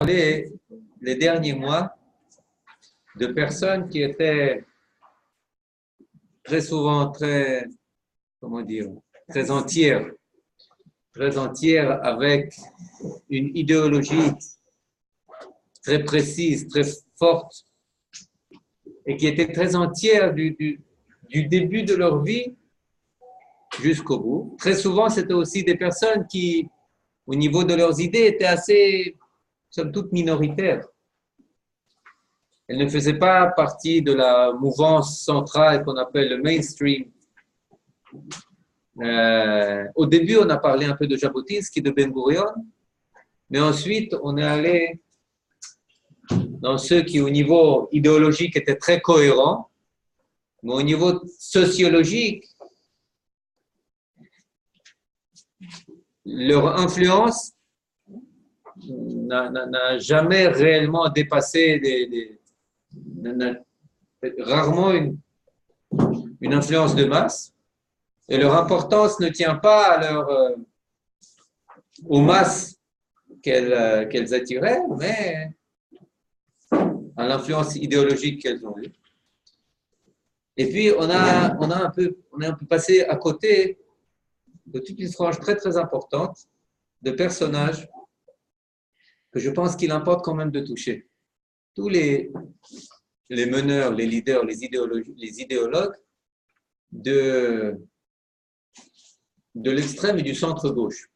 parlé les derniers mois de personnes qui étaient très souvent très entières avec une idéologie très précise, très forte, et qui étaient très entières du début de leur vie jusqu'au bout. Très souvent, c'était aussi des personnes qui, au niveau de leurs idées, étaient assez, somme toute, minoritaires. Elles ne faisaient pas partie de la mouvance centrale qu'on appelle le mainstream. Au début, on a parlé un peu de Jabotinsky, de Ben-Gurion, mais ensuite, on est allé dans ceux qui, au niveau idéologique, étaient très cohérents, mais au niveau sociologique, leur influence n'a jamais réellement dépassé rarement une influence de masse, et leur importance ne tient pas aux masses qu'elles attiraient, mais à l'influence idéologique qu'elles ont eue. Et puis, on est un peu passé à côté de toute une frange très, très importante de personnages que je pense qu'il importe quand même de toucher. Tous les meneurs, les leaders, les idéologues de l'extrême et du centre-gauche.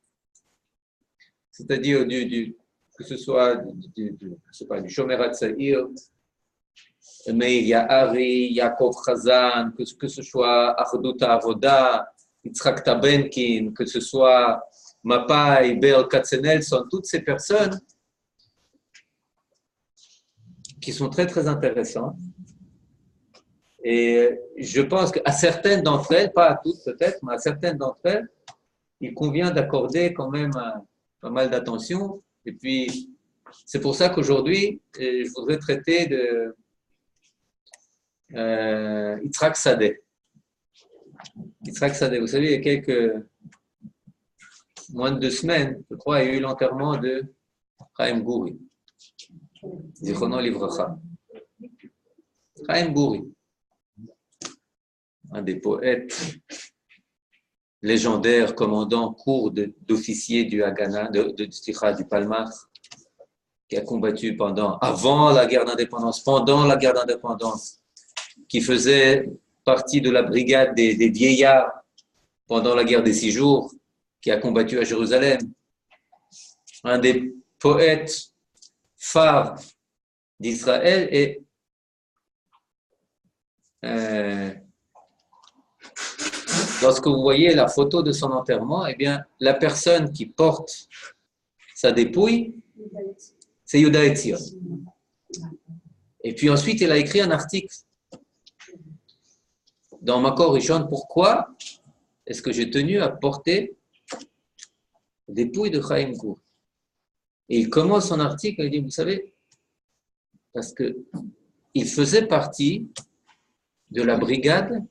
C'est-à-dire que ce soit du Shomer HaTzaïr, Meir Ya'ari, Yaakov Chazan, que ce soit Achdut HaAvoda, Yitzhak Tabenkin, que ce soit Mapai, Berl Katzenelson, toutes ces personnes qui sont très, très intéressantes. Et je pense qu'à certaines d'entre elles, pas à toutes peut-être, mais à certaines d'entre elles, il convient d'accorder quand même pas mal d'attention. Et puis, c'est pour ça qu'aujourd'hui, je voudrais traiter de Yitzhak Sadeh. Yitzhak Sadeh, vous savez, il y a moins de 2 semaines, je crois, il y a eu l'enterrement de Chaim Gouri. Zichrono Livracha. Chaim Gouri, un des poètes légendaires, commandant cours d'officier du Haganah, du Palmach, qui a combattu avant la guerre d'indépendance, pendant la guerre d'indépendance, qui faisait partie de la brigade des vieillards pendant la guerre des 6 jours, qui a combattu à Jérusalem. Un des poètes phares d'Israël et lorsque vous voyez la photo de son enterrement, eh bien, la personne qui porte sa dépouille, c'est Yehuda Etzion. Et puis ensuite, il a écrit un article dans Makor Rishon. Pourquoi est-ce que j'ai tenu à porter la dépouille de Chaim Gouri? Et il commence son article, il dit, vous savez, parce qu'il faisait partie de la brigade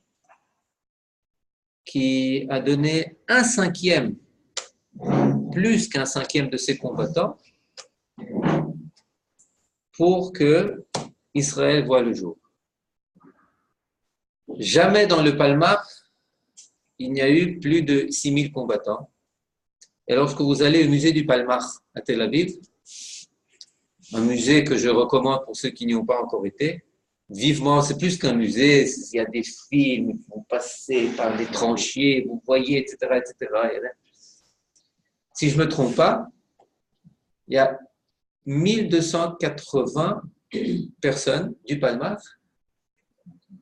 qui a donné 1/5, plus qu'1/5 de ses combattants, pour que Israël voie le jour. Jamais dans le Palmach, il n'y a eu plus de 6000 combattants. Et lorsque vous allez au musée du Palmach à Tel Aviv, un musée que je recommande pour ceux qui n'y ont pas encore été, vivement, c'est plus qu'un musée, il y a des films qui vont passer par des tranchées, vous voyez, etc., etc. Si je ne me trompe pas, il y a 1280 personnes du Palmach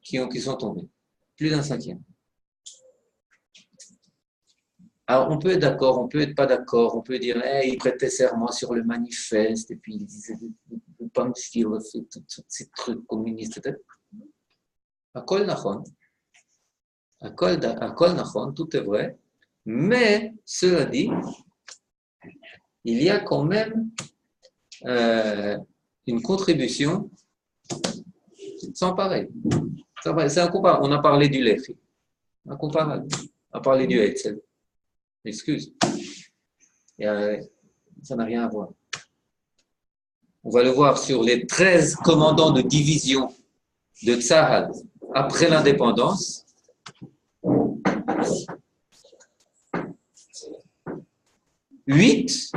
qui sont tombées, plus d'1/5. Alors, on peut être d'accord, on peut être pas d'accord, on peut dire, il prêtait serment sur le manifeste, et puis il disait de pas me fier, tous ces trucs communistes, peut-être. Akol Nachon, tout est vrai, mais cela dit, il y a quand même une contribution sans pareil. C'est incomparable. On a parlé du Lefi, incomparable. On a parlé du Hetzel. Excuse. Ça n'a rien à voir. on va le voir sur les 13 commandants de division de Tzahal après l'indépendance. 8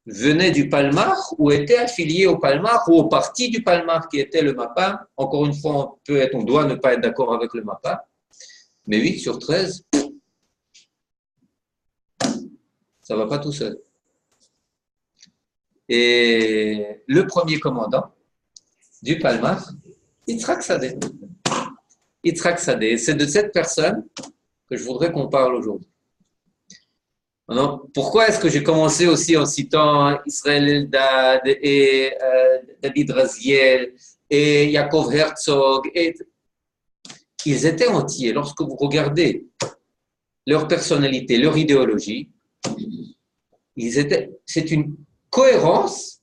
venaient du Palmar ou étaient affiliés au Palmar ou au parti du Palmar qui était le MAPA. Encore une fois, on doit ne pas être d'accord avec le MAPA, mais 8 sur 13, ça ne va pas tout seul. Et le premier commandant du Palmar, Yitzhak Sadeh. Yitzhak Sadeh, c'est de cette personne que je voudrais qu'on parle aujourd'hui. Alors, pourquoi est-ce que j'ai commencé aussi en citant Israël Eldad et David Raziel et Yaakov Herzog Ils étaient entiers. Lorsque vous regardez leur personnalité, leur idéologie, c'est une cohérence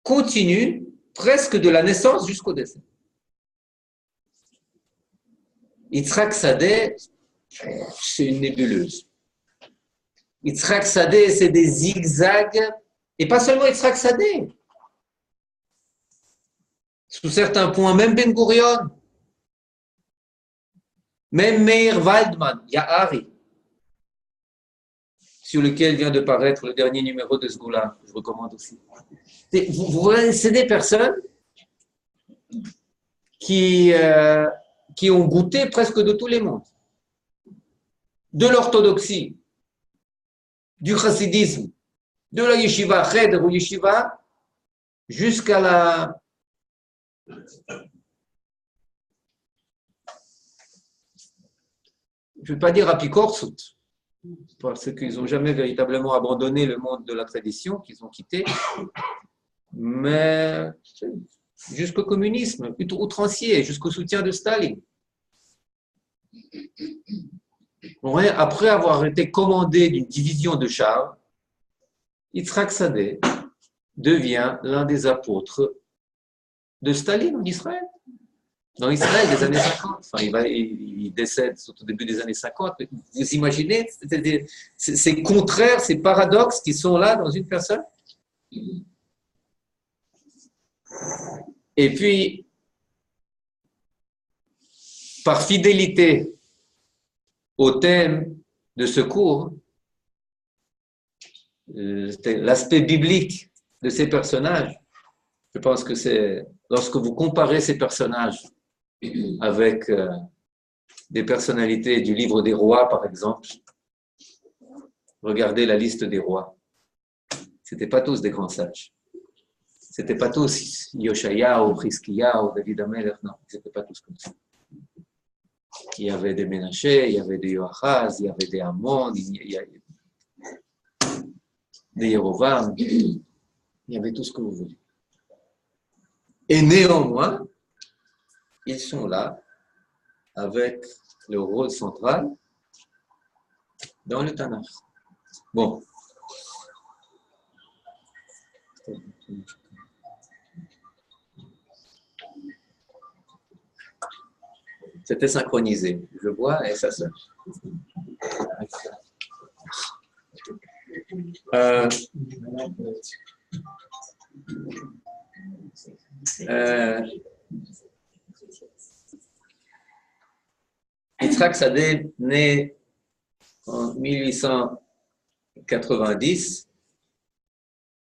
continue, presque de la naissance jusqu'au décès. Yitzhak Sadeh, c'est une nébuleuse. Yitzhak Sadeh, c'est des zigzags, et pas seulement Yitzhak Sadeh. Sous certains points, même Ben Gurion, même Meir Waldman, Ya'ari, sur lequel vient de paraître le dernier numéro de Sgoula, que je recommande aussi. Vous voyez, c'est des personnes qui ont goûté presque de tous les mondes. De l'orthodoxie, du chassidisme, de la yeshiva, cheder ou yeshiva, jusqu'à la... Je ne vais pas dire apicorsut, parce qu'ils n'ont jamais véritablement abandonné le monde de la tradition qu'ils ont quitté, mais jusqu'au communisme, plutôt outrancier, jusqu'au soutien de Staline. Après avoir été commandé d'une division de chars, Yitzhak Sadeh devient l'un des apôtres de Staline en Israël. Dans Israël des années 50. Enfin, il décède au début des années 50. Vous imaginez ces contraires, ces paradoxes qui sont là dans une personne? Et puis, par fidélité au thème de ce cours, l'aspect biblique de ces personnages, je pense que c'est, lorsque vous comparez ces personnages avec des personnalités du livre des rois, par exemple, regardez la liste des rois. Ce n'étaient pas tous des grands sages. Ce n'étaient pas tous Yoshayahu, Chizkiyahu, David Amelech, non, ils n'étaient pas tous comme ça. Il y avait des Ménaché, il y avait des Yoachaz, il y avait des Amon, il y avait des Yerovam, il y avait tout ce que vous voulez. Et néanmoins, ils sont là avec le rôle central dans le Tanakh. Bon. C'était synchronisé. Je vois et ça se... Yitzhak Sadeh, né en 1890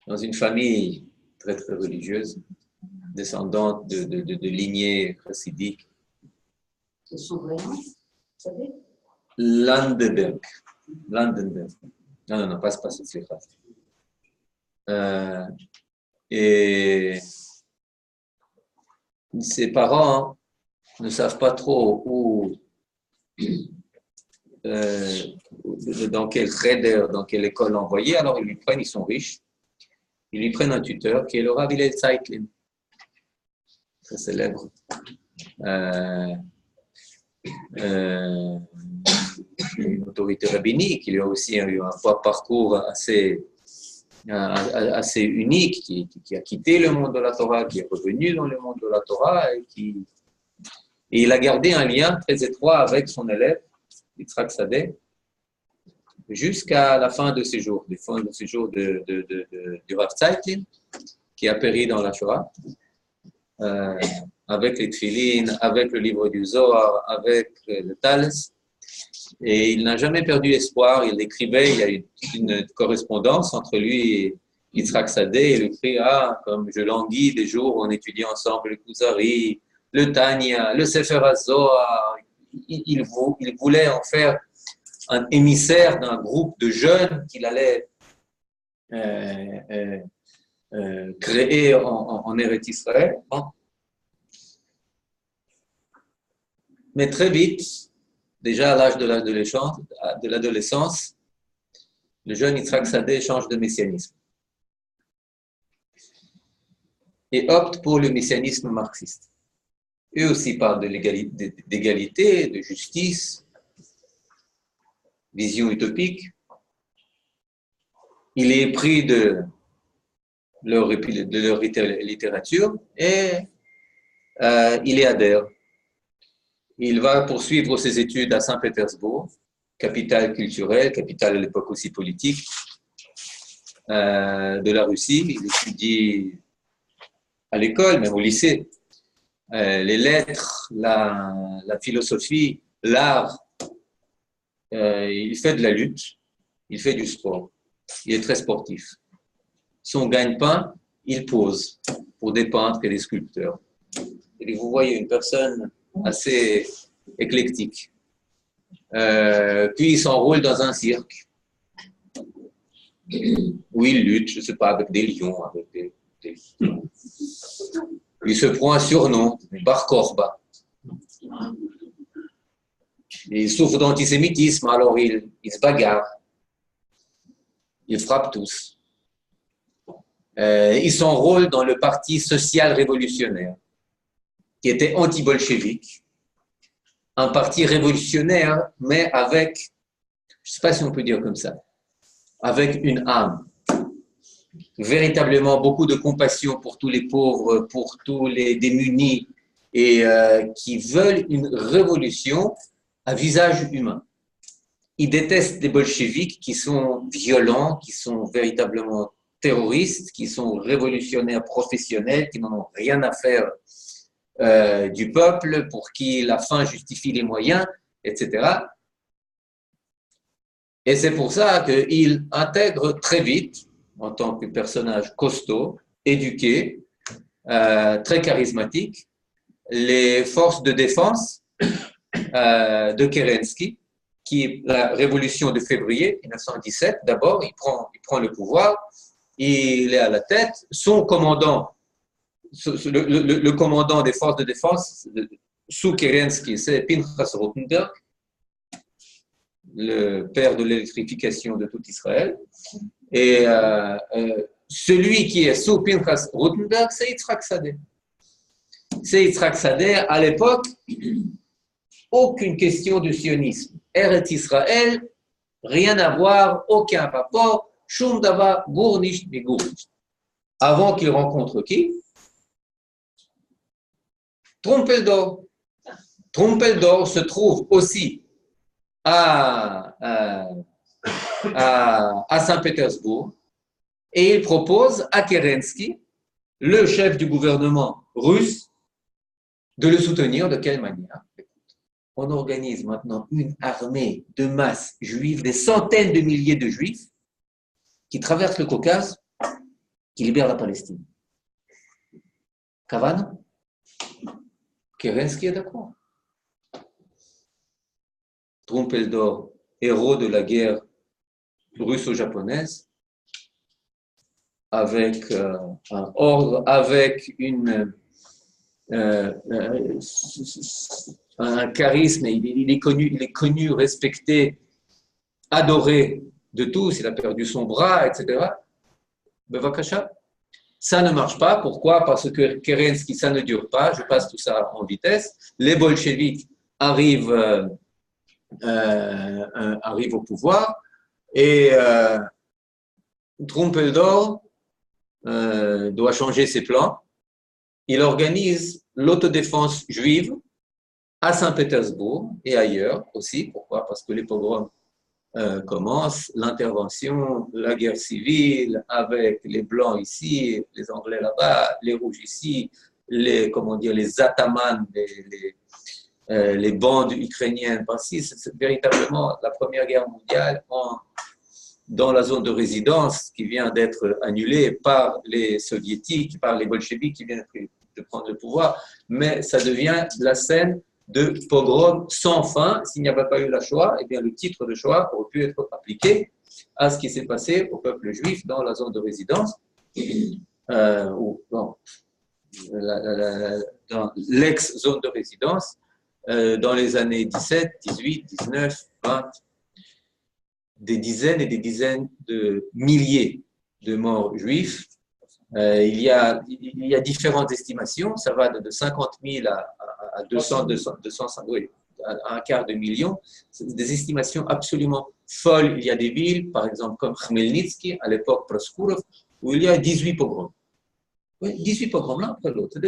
dans une famille très très religieuse, descendante de lignées chassidiques. C'est son vrai nom, vous savez? Landenberg. Non, pas cette phrase. Et ses parents ne savent pas trop où, dans quel cheder, dans quelle école l'envoyer, alors ils sont riches, ils lui prennent un tuteur qui est le Rav Hillel Zeitlin, très célèbre. Une autorité rabbinique, il y a aussi eu un parcours assez unique, qui a quitté le monde de la Torah, qui est revenu dans le monde de la Torah, et il a gardé un lien très étroit avec son élève, Yitzhak Sadeh. jusqu'à la fin de ses jours, du Rav Zeitlin, qui a péri dans la Shoah, avec les Tfilines, avec le livre du Zohar, avec le Tales. Et il n'a jamais perdu espoir. Il écrivait, il y a eu une correspondance entre lui et Yitzhak Sadeh. Il écrit, comme je languis des jours où on étudie ensemble le Kuzari, le Tanya, le Sefer HaZohar. Il voulait en faire un émissaire d'un groupe de jeunes qu'il allait créer en Eretz Israël. Bon. Mais très vite, déjà à l'âge de l'adolescence, le jeune Yitzhak Sadeh change de messianisme et opte pour le messianisme marxiste. Eux aussi parlent d'égalité, de justice, vision utopique. Il est pris de leur littérature et il y adhère. Il va poursuivre ses études à Saint-Pétersbourg, capitale culturelle, capitale à l'époque aussi politique de la Russie. Il étudie à l'école, même au lycée, les lettres, la philosophie, l'art. Il fait de la lutte, il fait du sport. Il est très sportif. Son gagne-pain, il pose pour des peintres et des sculpteurs. Et vous voyez une personne assez éclectique. Puis il s'enroule dans un cirque où il lutte, je ne sais pas, avec des lions, avec des... Il se prend un surnom, Bar Korba. Il souffre d'antisémitisme, alors il se bagarre. Il frappe tous. Il s'enrôle dans le parti social-révolutionnaire, qui était anti-bolchevique. Un parti révolutionnaire, mais avec, je ne sais pas si on peut dire comme ça, avec une âme. Véritablement beaucoup de compassion pour tous les pauvres, pour tous les démunis, et qui veulent une révolution à visage humain. Ils détestent les bolcheviks qui sont violents, qui sont véritablement terroristes, qui sont révolutionnaires professionnels, qui n'en ont rien à faire du peuple, pour qui la fin justifie les moyens, etc. Et c'est pour ça qu'il intègre très vite, en tant que personnage costaud, éduqué, très charismatique, les forces de défense de Kerensky, qui est la révolution de février 1917. D'abord, il prend le pouvoir, il est à la tête. Son commandant, le commandant des forces de défense sous Kerensky, c'est Pinchas Rotenberg, le père de l'électrification de tout Israël. Et celui qui est sous Pinchas Rotenberg, c'est Yitzhak Sadeh. C'est Yitzhak Sadeh. À l'époque, aucune question de sionisme. Eretz Israël, rien à voir, aucun rapport. Shum davar gournish mi gournish. Avant qu'il rencontre qui? Trompeldor. Trompeldor se trouve aussi à Saint-Pétersbourg et il propose à Kerensky, le chef du gouvernement russe, de le soutenir. De quelle manière? On organise maintenant une armée de masse juive, des centaines de milliers de juifs qui traversent le Caucase, qui libèrent la Palestine. Kavan? Kerensky est d'accord. Trompeldor, héros de la guerre russo-japonaise, avec un ordre, avec un charisme, il est connu, respecté, adoré de tous, il a perdu son bras, etc. Bevakasha. Ça ne marche pas. Pourquoi? Parce que Kerensky, ça ne dure pas. Je passe tout ça en vitesse. Les bolcheviks arrivent au pouvoir et Trompeldor doit changer ses plans. Il organise l'autodéfense juive à Saint-Pétersbourg et ailleurs aussi. Pourquoi? Parce que les pogroms commence l'intervention, la guerre civile avec les Blancs ici, les Anglais là-bas, les Rouges ici, comment dire, les atamans, les bandes ukrainiennes par-ci. C'est véritablement la Première Guerre mondiale dans la zone de résidence qui vient d'être annulée par les soviétiques, par les bolcheviks qui viennent de prendre le pouvoir, mais ça devient la scène de pogrom sans fin. S'il n'y avait pas eu la Shoah, eh bien le titre de Shoah aurait pu être appliqué à ce qui s'est passé au peuple juif dans la zone de résidence, ou dans l'ex-zone de résidence, dans les années 17, 18, 19, 20, des dizaines et des dizaines de milliers de morts juifs. Il y a différentes estimations, ça va de 50 000 à 200, oui, à un quart de million. C'est des estimations absolument folles. Il y a des villes, par exemple comme Khmelnytsky, à l'époque Proskourov, où il y a 18 pogroms. Oui, 18 pogroms l'un après l'autre.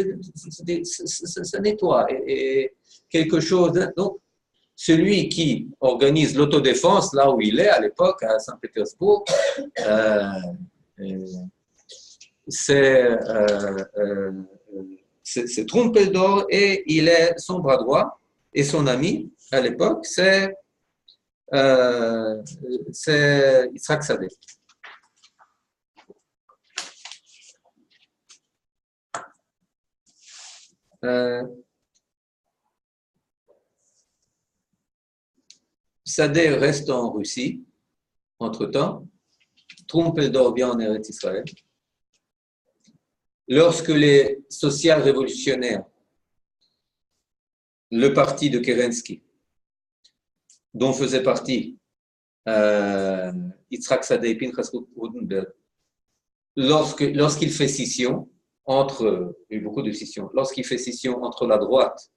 Ça nettoie. Et quelque chose. Donc, celui qui organise l'autodéfense, là où il est à l'époque, à Saint-Pétersbourg, c'est Trumpeldor et il est son bras droit et son ami à l'époque, c'est Yitzhak Sadeh. Sadeh reste en Russie entre-temps. Trumpeldor vient en Eretz Israël. Lorsque les social-révolutionnaires, le parti de Kerensky, dont faisait partie Yitzhak Sadeh et Pinchas Rudenberg, lorsqu'il fait scission entre, il y a eu beaucoup de scissions, lorsqu'il fait scission entre la droite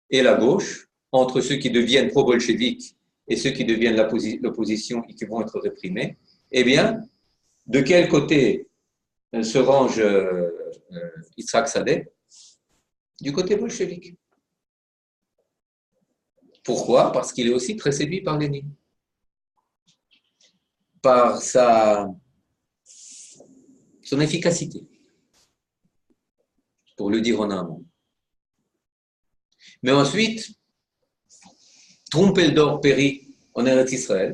et la gauche, entre ceux qui deviennent pro-bolcheviques et ceux qui deviennent l'opposition et qui vont être réprimés, eh bien, de quel côté se range Yitzhak Sadeh? Du côté bolchevique. Pourquoi? Parce qu'il est aussi très séduit par Lénine. Par son efficacité, pour le dire en un mot. Mais ensuite, Trumpeldor périt en Eretz Israël,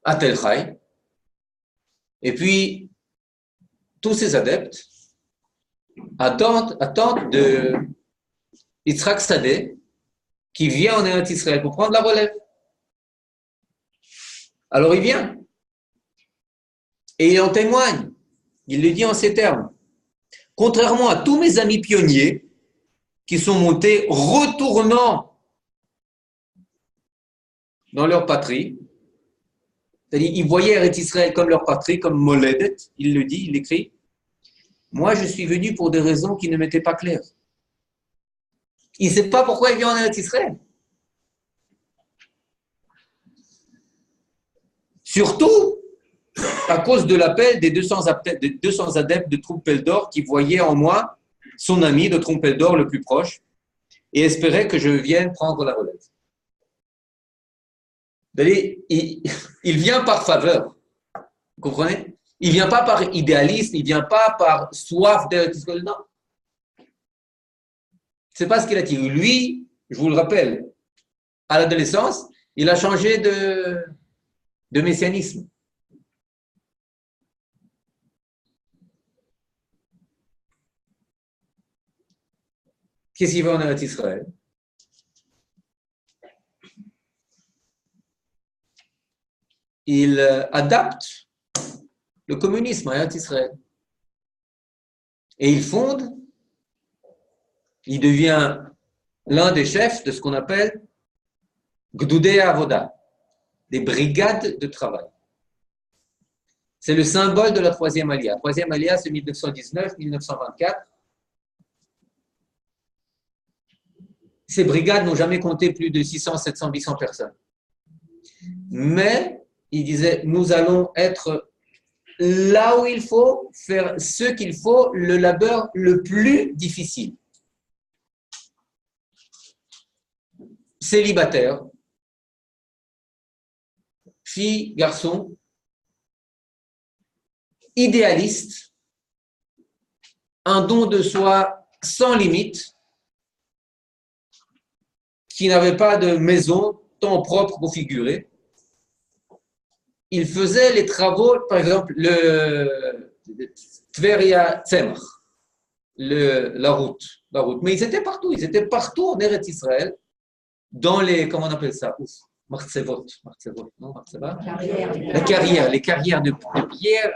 à Tel Chai, et puis tous ses adeptes attendent de Yitzhak Sadeh qui vient en Eretz Israël pour prendre la relève. Alors il vient. Et il en témoigne. Il le dit en ces termes. Contrairement à tous mes amis pionniers qui sont montés retournant dans leur patrie, c'est-à-dire ils voyaient Eretz Israël comme leur patrie, comme Moledet, il le dit, il l'écrit. Moi, je suis venu pour des raisons qui ne m'étaient pas claires. Il ne sait pas pourquoi il vient en Eretz Israël. Surtout à cause de l'appel des 200 adeptes de Trumpeldor qui voyaient en moi son ami de Trumpeldor le plus proche et espéraient que je vienne prendre la relève. Il vient par faveur. Vous comprenez? Il ne vient pas par idéalisme, il ne vient pas par soif d'Eretz Israël, non. Ce n'est pas ce qu'il a dit. Lui, je vous le rappelle, à l'adolescence, il a changé de messianisme. Qu'est-ce qu'il veut en Eretz Israël? Il adapte le communisme à Eretz Israël. Et il devient l'un des chefs de ce qu'on appelle Gdoudei Avoda, des brigades de travail. C'est le symbole de la troisième Aliyah. La troisième Aliyah, c'est 1919-1924. Ces brigades n'ont jamais compté plus de 600, 700, 800 personnes. Mais, il disait, nous allons être là où il faut, faire ce qu'il faut, le labeur le plus difficile. Célibataire, filles, garçons, idéalistes, un don de soi sans limite, qui n'avaient pas de maison, tant propre ou figurée. Ils faisaient les travaux, par exemple, le Tveria Tzemach, la route. Mais ils étaient partout en Eretz Israël, dans les, comment on appelle ça? Martzevot, non, Martzeva? Les carrières de pierre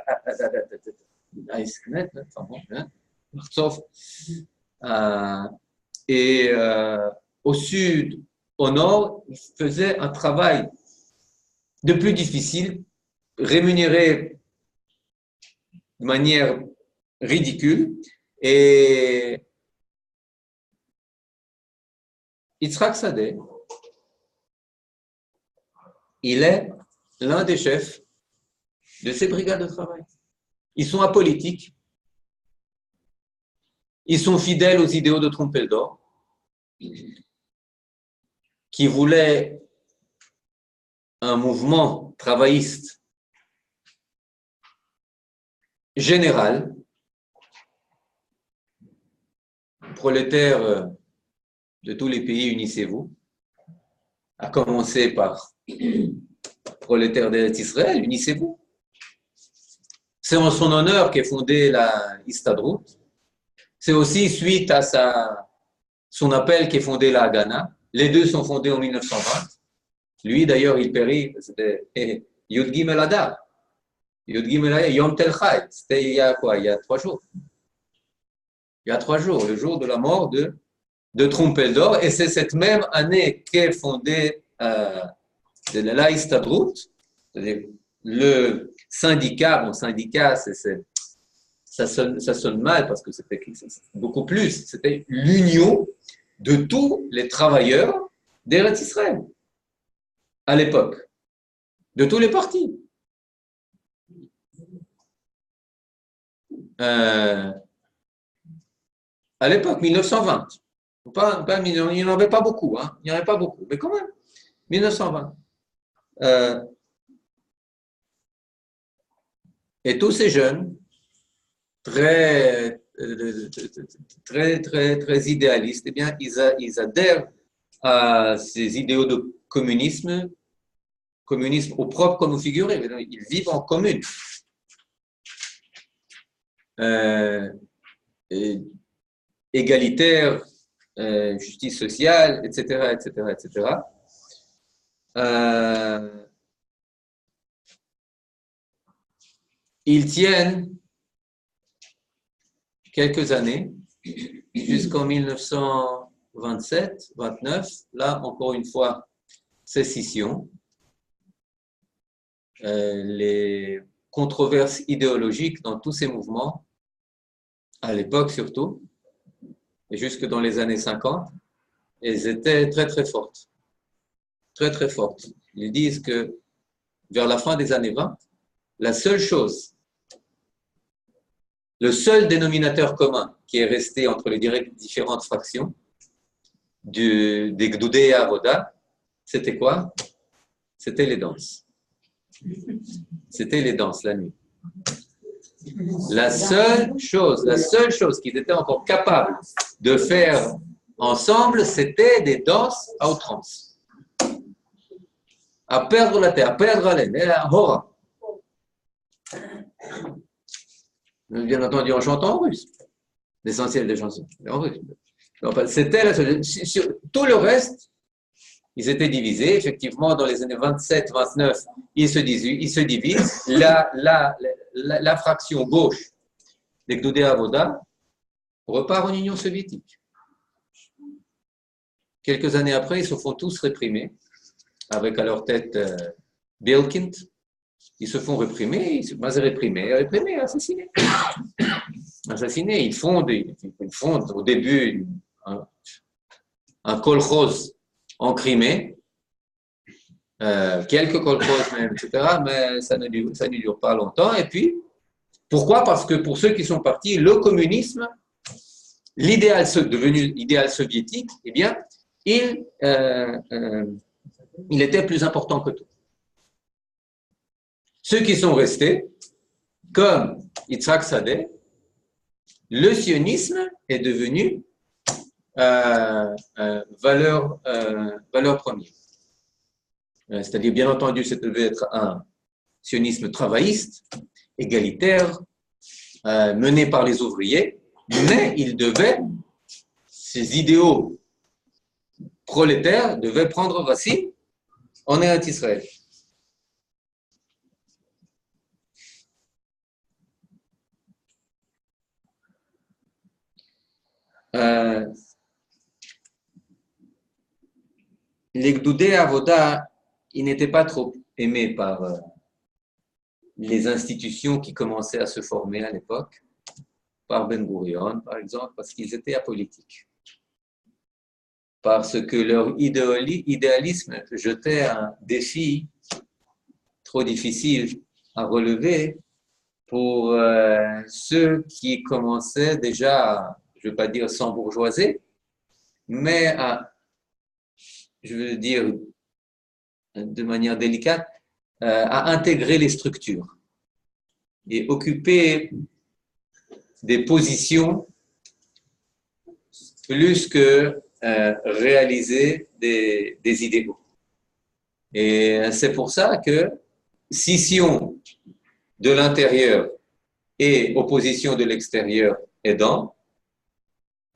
et au sud, au nord, ils faisaient un travail de plus difficile, rémunéré de manière ridicule, et Yitzhak Sadeh, il est l'un des chefs de ces brigades de travail. Ils sont apolitiques, ils sont fidèles aux idéaux de Trompeldor, qui voulait un mouvement travailliste général, prolétaires de tous les pays, unissez-vous, à commencer par prolétaires d'Israël, unissez-vous. C'est en son honneur qu'est fondée la Histadrut. C'est aussi suite à son appel qu'est fondée la Haganah. Les deux sont fondés en 1920. Lui, d'ailleurs, il périt, c'était Yud Gimel Adar. Yud Gimel Adar, Yom Tel Chai. C'était il y a quoi? Il y a 3 jours. Il y a 3 jours, le jour de la mort de Trompeldor. Et c'est cette même année qu'est fondée la Histadrut, c'est-à-dire le syndicat. Bon, syndicat, ça sonne mal parce que c'était beaucoup plus. C'était l'union de tous les travailleurs d'Eretz Israël à l'époque, de tous les partis. À l'époque, 1920. Il n'y en avait pas beaucoup, hein. Il n'y en avait pas beaucoup, mais quand même, 1920. Et tous ces jeunes, très idéalistes, eh bien, ils adhèrent à ces idéaux de communisme au propre comme au figuré. Ils vivent en commune. Égalitaire, justice sociale, etc., etc., etc. Ils tiennent quelques années, jusqu'en 1927, 29, là, encore une fois, sécession. Les controverses idéologiques dans tous ces mouvements, à l'époque surtout, et jusque dans les années 50, elles étaient très très fortes. Très très fortes. Ils disent que vers la fin des années 20, la seule chose, le seul dénominateur commun qui est resté entre les différentes fractions des Gdoudé et Avoda, c'était quoi? C'était les danses. C'était les danses la nuit. La seule chose qu'ils étaient encore capables de faire ensemble, c'était des danses à outrance. À perdre la tête, à perdre haleine, la hora. Bien entendu, on chante en russe. L'essentiel des chansons, en russe. C'était la seule. Sur tout le reste, ils étaient divisés. Effectivement, dans les années 27, 29, ils se divisent. La fraction gauche des Gdoudé Avoda repart en Union soviétique. Quelques années après, ils se font tous réprimer, avec à leur tête Belkind. Ils se font réprimer, réprimés, assassinés. Ils fondent au début un kolkhoz en Crimée, quelques kolkhozes même, etc., mais ça ne dure pas longtemps. Et puis, pourquoi? Parce que pour ceux qui sont partis, le communisme, devenu idéal soviétique, eh bien, il était plus important que tout. ceux qui sont restés, comme Yitzhak Sadeh, le sionisme est devenu valeur première. C'est-à-dire, bien entendu, ça devait être un sionisme travailliste, égalitaire, mené par les ouvriers, mais ces idéaux prolétaires devaient prendre racine en Eretz Israël. Les Gdoudé Avoda, ils n'étaient pas trop aimés par les institutions qui commençaient à se former à l'époque, par Ben Gurion, par exemple, parce qu'ils étaient apolitiques. Parce que leur idéalisme jetait un défi trop difficile à relever pour ceux qui commençaient déjà, je ne veux pas dire s'embourgeoiser, mais je veux dire de manière délicate, à intégrer les structures et occuper des positions plus que réaliser des idéaux. Et c'est pour ça que scission de l'intérieur et opposition de l'extérieur aidant,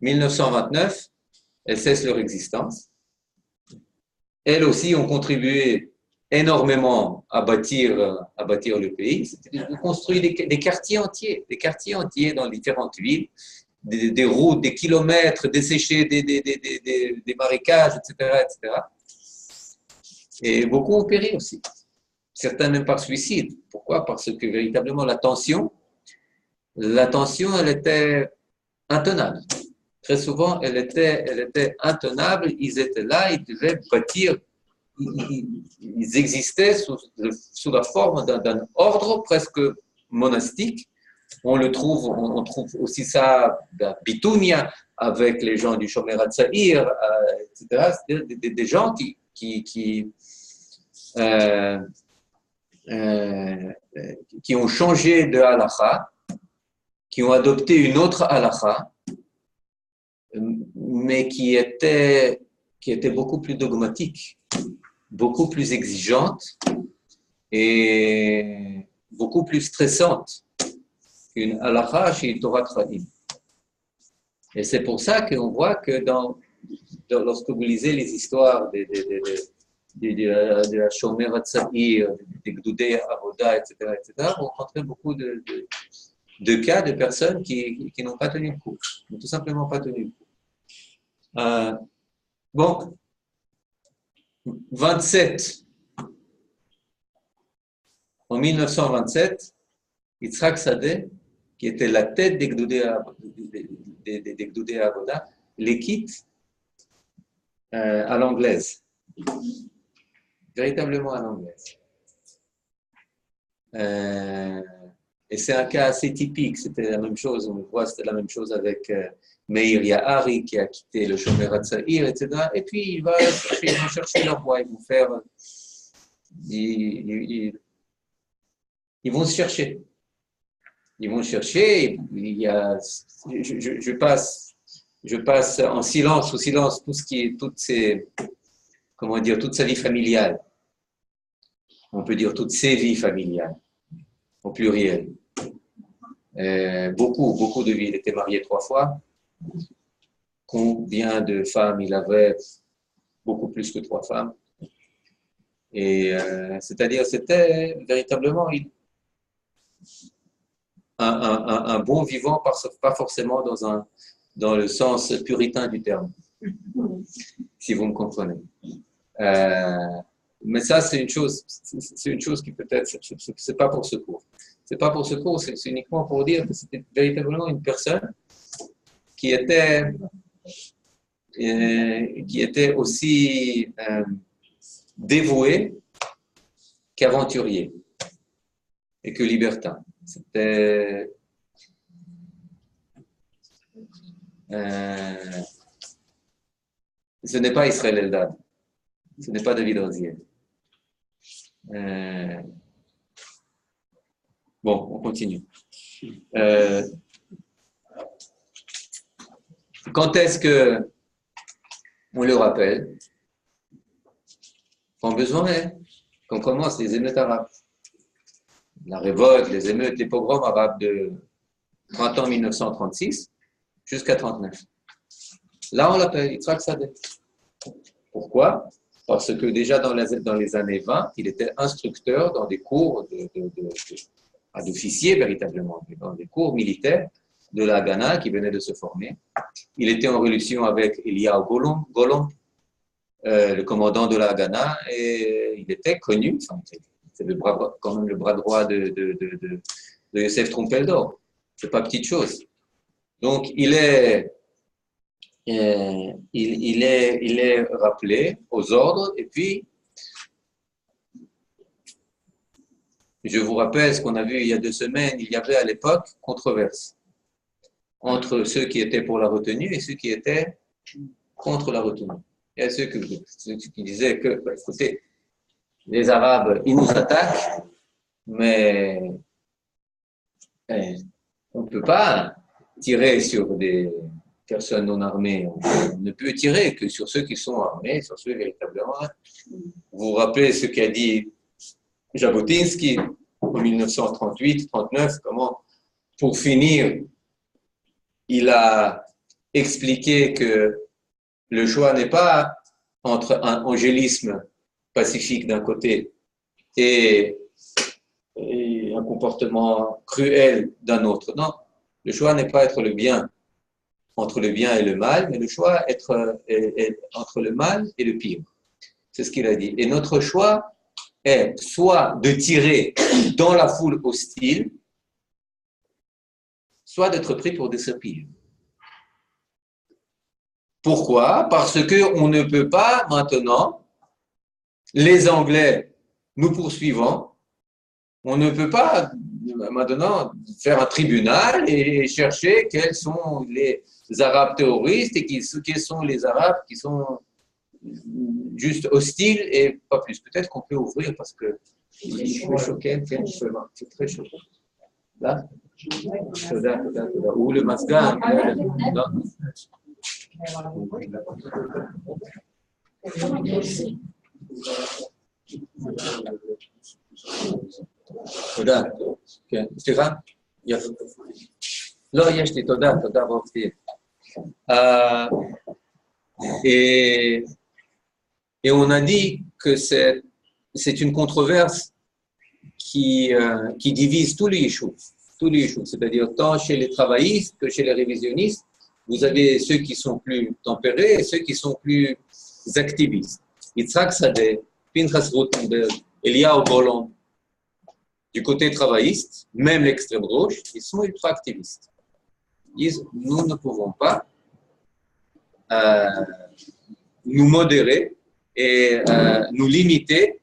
1929, elles cessent leur existence. Elles aussi ont contribué énormément à bâtir le pays. Ils ont construit des quartiers entiers dans différentes villes, des routes, des kilomètres, desséchés des marécages, etc., etc. Et beaucoup ont péri aussi. Certains même par suicide. Pourquoi? Parce que véritablement la tension, elle était intenable. Très souvent, elle était intenable. Ils étaient là, ils devaient bâtir. Ils existaient sous la forme d'un ordre presque monastique. On trouve aussi ça à Bitounia avec les gens du Shomer HaTzaïr, etc. C'est-à-dire des gens qui ont changé de halakha, qui ont adopté une autre halakha, mais qui était beaucoup plus dogmatique, beaucoup plus exigeante et beaucoup plus stressante qu'une halakha chez Torah Chahim. Et c'est pour ça qu'on voit que lorsque vous lisez les histoires de la Shomer HaTzaïr, des Gdoudé Avoda, etc., vous rencontrez beaucoup de cas de personnes qui n'ont pas tenu le coup, n'ont tout simplement pas tenu le coup. Bon, 27. En 1927, Yitzhak Sadeh, qui était la tête des Gdoudé Avoda, les quitte à l'anglaise. Véritablement à l'anglaise. Et c'est un cas assez typique. C'était la même chose, on le voit, c'était la même chose avec Meir Ya'ari qui a quitté le Shomer HaTzaïr, etc. Et puis ils vont chercher leur voie, ils vont se chercher. Ils vont chercher. Je passe en silence, sous silence, tout ce qui est toute sa vie familiale. On peut dire toutes ses vies familiales, au pluriel. Beaucoup de vies. Il était marié 3 fois. Combien de femmes il avait? Beaucoup plus que 3 femmes. Et c'est-à-dire, c'était véritablement un bon vivant, pas forcément dans le sens puritain du terme, si vous me comprenez. Mais ça, c'est une chose qui peut-être, c'est pas pour ce cours. C'est pas pour ce cours, c'est uniquement pour dire que c'était véritablement une personne qui était aussi dévoué qu'aventurier et que libertin. C'était ce n'est pas Israël Eldad, ce n'est pas David Raziel. Bon, on continue. Quand est-ce que on le rappelle? Quand besoin est. Quand commence les émeutes arabes. La révolte, les émeutes, les pogroms arabes de printemps 1936 jusqu'à 1939. Là, on l'appelle Yitzhak Sadeh. Pourquoi? Parce que déjà dans les années 20, il était instructeur dans des cours d'officiers véritablement, dans des cours militaires de la Haganah qui venait de se former. Il était en relation avec Eliyahu Golon, le commandant de la Haganah, et il était connu, enfin, c'est quand même le bras droit de Yosef Trumpeldor. C'est pas petite chose. Donc, il est rappelé aux ordres, et puis je vous rappelle ce qu'on a vu il y a 2 semaines. Il y avait à l'époque controverse entre ceux qui étaient pour la retenue et ceux qui étaient contre la retenue. Il y a ceux qui disaient que, écoutez, les Arabes, ils nous attaquent, mais on ne peut pas tirer sur des personnes non armées. On ne peut tirer que sur ceux qui sont armés, sur ceux véritablement. Vous vous rappelez ce qu'a dit Jabotinsky en 1938-39, comment, pour finir, il a expliqué que le choix n'est pas entre un angélisme pacifique d'un côté et un comportement cruel d'un autre. Non, le choix n'est pas entre le bien et le mal, mais le choix est entre le mal et le pire. C'est ce qu'il a dit. Et notre choix est soit de tirer dans la foule hostile, soit d'être pris pour des serpillers. Pourquoi? Parce qu'on ne peut pas maintenant, les Anglais nous poursuivant, on ne peut pas maintenant faire un tribunal et chercher quels sont les Arabes terroristes et quels sont les Arabes qui sont juste hostiles et pas plus. Peut-être qu'on peut ouvrir parce que il fait choquer, c'est très choquant. Là, ou le masga. תודה. כן, סליחה? יפה. לא, יש לי, תודה ברוכתי. Et on a dit que c'est une controverse qui divise tous les yeshuvs, c'est-à-dire tant chez les travaillistes que chez les révisionnistes. Vous avez ceux qui sont plus tempérés et ceux qui sont plus activistes. Yitzhak Sadeh, Pinchas Rotenberg, Eliyahu Golon, du côté travailliste, même l'extrême gauche, ils sont ultra-activistes. Ils disent, nous ne pouvons pas nous modérer et nous limiter